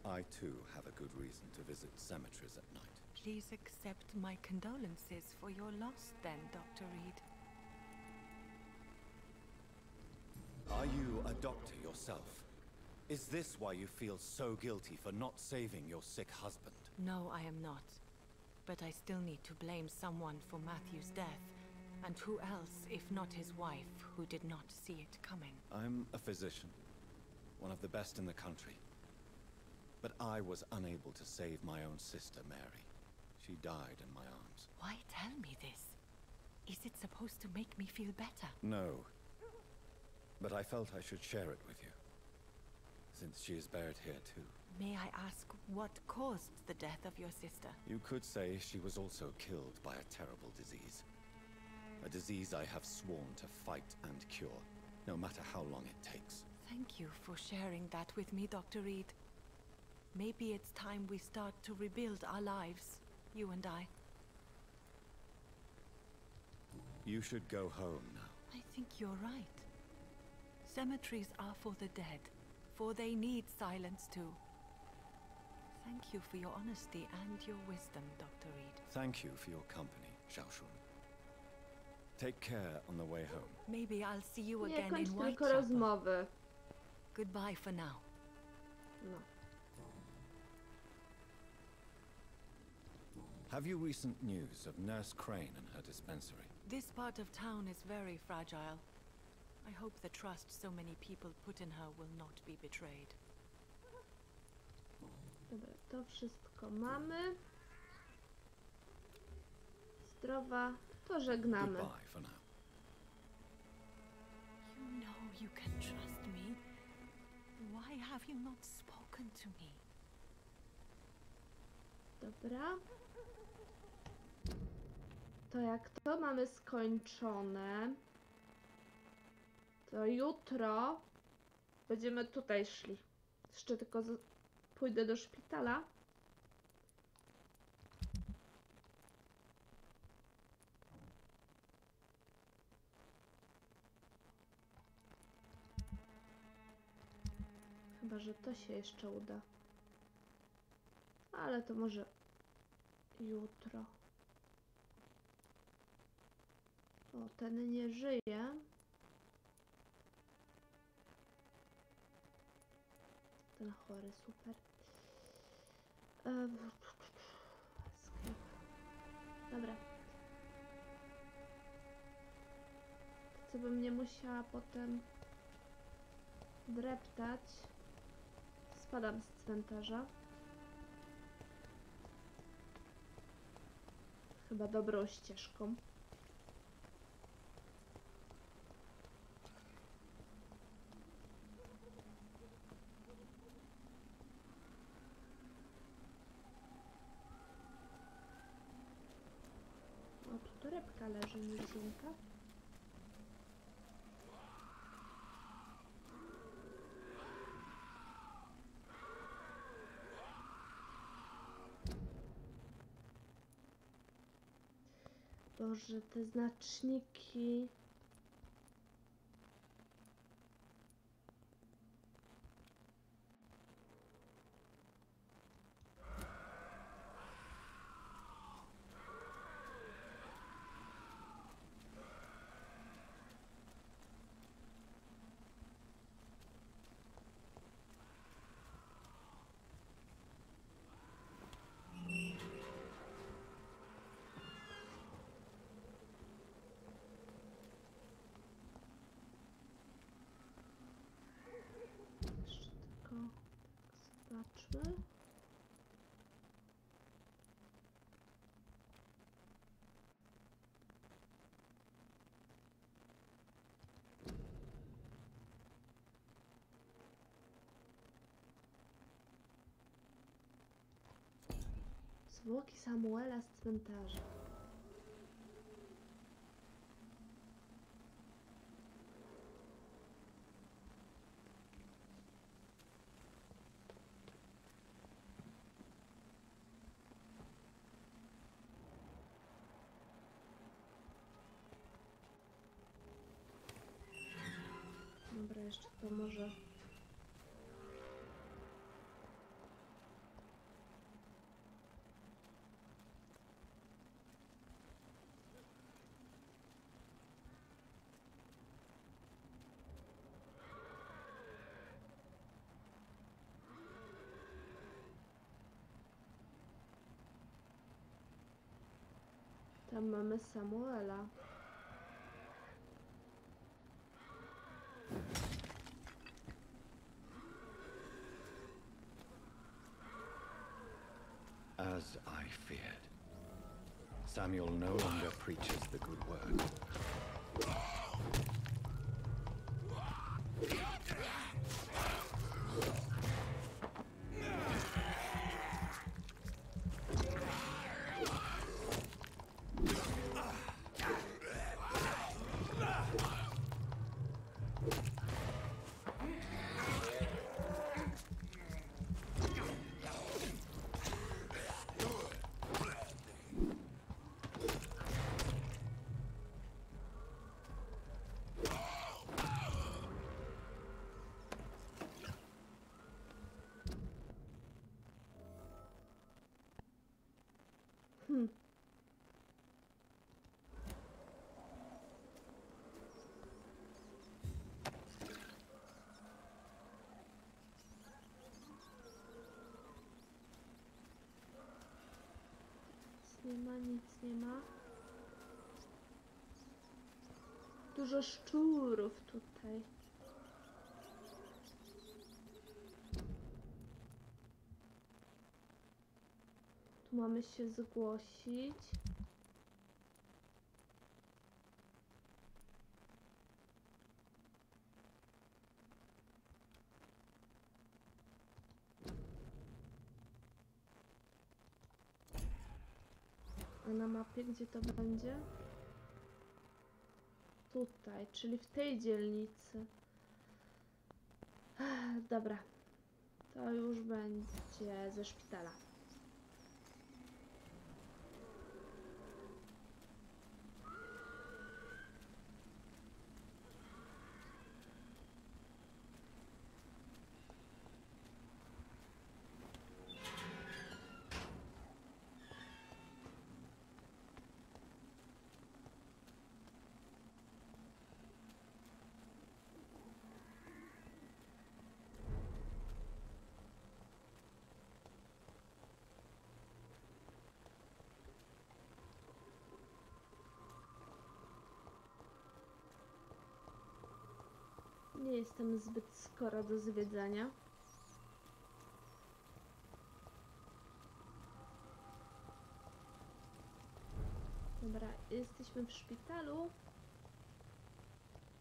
I too have a good reason to visit cemeteries at night. Please accept my condolences for your loss then, Dr. Reed. Are you a doctor yourself? Is this why you feel so guilty for not saving your sick husband? No, I am not. But I still need to blame someone for Matthew's death. And who else, if not his wife, who did not see it coming? I'm a physician, one of the best in the country. But I was unable to save my own sister, Mary. She died in my arms. Why tell me this? Is it supposed to make me feel better? No. But I felt I should share it with you, since she is buried here too. May I ask what caused the death of your sister? You could say she was also killed by a terrible disease. A disease I have sworn to fight and cure, no matter how long it takes. Thank you for sharing that with me, Dr. Reed. Maybe it's time we start to rebuild our lives, you and I. You should go home now. I think you're right. Cemeteries are for the dead, for they need silence too. Thank you for your honesty and your wisdom, Dr. Reed. Thank you for your company, Xiaoshun. Take care on the way home. Maybe I'll see you Nie again kończ in tylko Whitechapel. rozmowy. Goodbye for now. No. Have you recent news of Nurse Crane and her dispensary? This part of town is very fragile. I hope the trust so many people put in her will not be betrayed. Dobra, to wszystko mamy. Zdrowa, to żegnamy. Goodbye for now. You know you can trust me. Why have you not spoken to me? Dobra. To jak to mamy skończone, to jutro będziemy tutaj szli. Jeszcze tylko pójdę do szpitala. Chyba że to się jeszcze uda. Ale to może jutro. O, ten nie żyje. Ten chory, super. Dobra. Co bym nie musiała potem dreptać. Spadam z cmentarza. Chyba dobrą ścieżką. O, tu torebka leży, nizinka. Boże, te znaczniki. Zobaczmy. Zwłoki Samuela z cmentarza. Dobra, jeszcze to może... Tam mamy Samuela. As I feared, Samuel no longer preaches the good word. nie ma. Dużo szczurów tutaj. Tu mamy się zgłosić. A na mapie gdzie to będzie? Tutaj, czyli w tej dzielnicy. Dobra. To już będzie ze szpitala. Nie jestem zbyt skora do zwiedzania. Dobra, jesteśmy w szpitalu.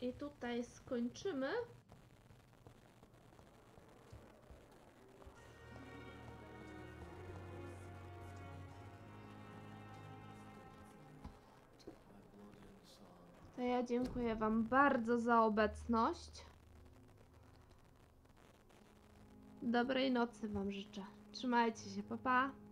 I tutaj skończymy. To ja dziękuję Wam bardzo za obecność. Dobrej nocy Wam życzę. Trzymajcie się, pa pa.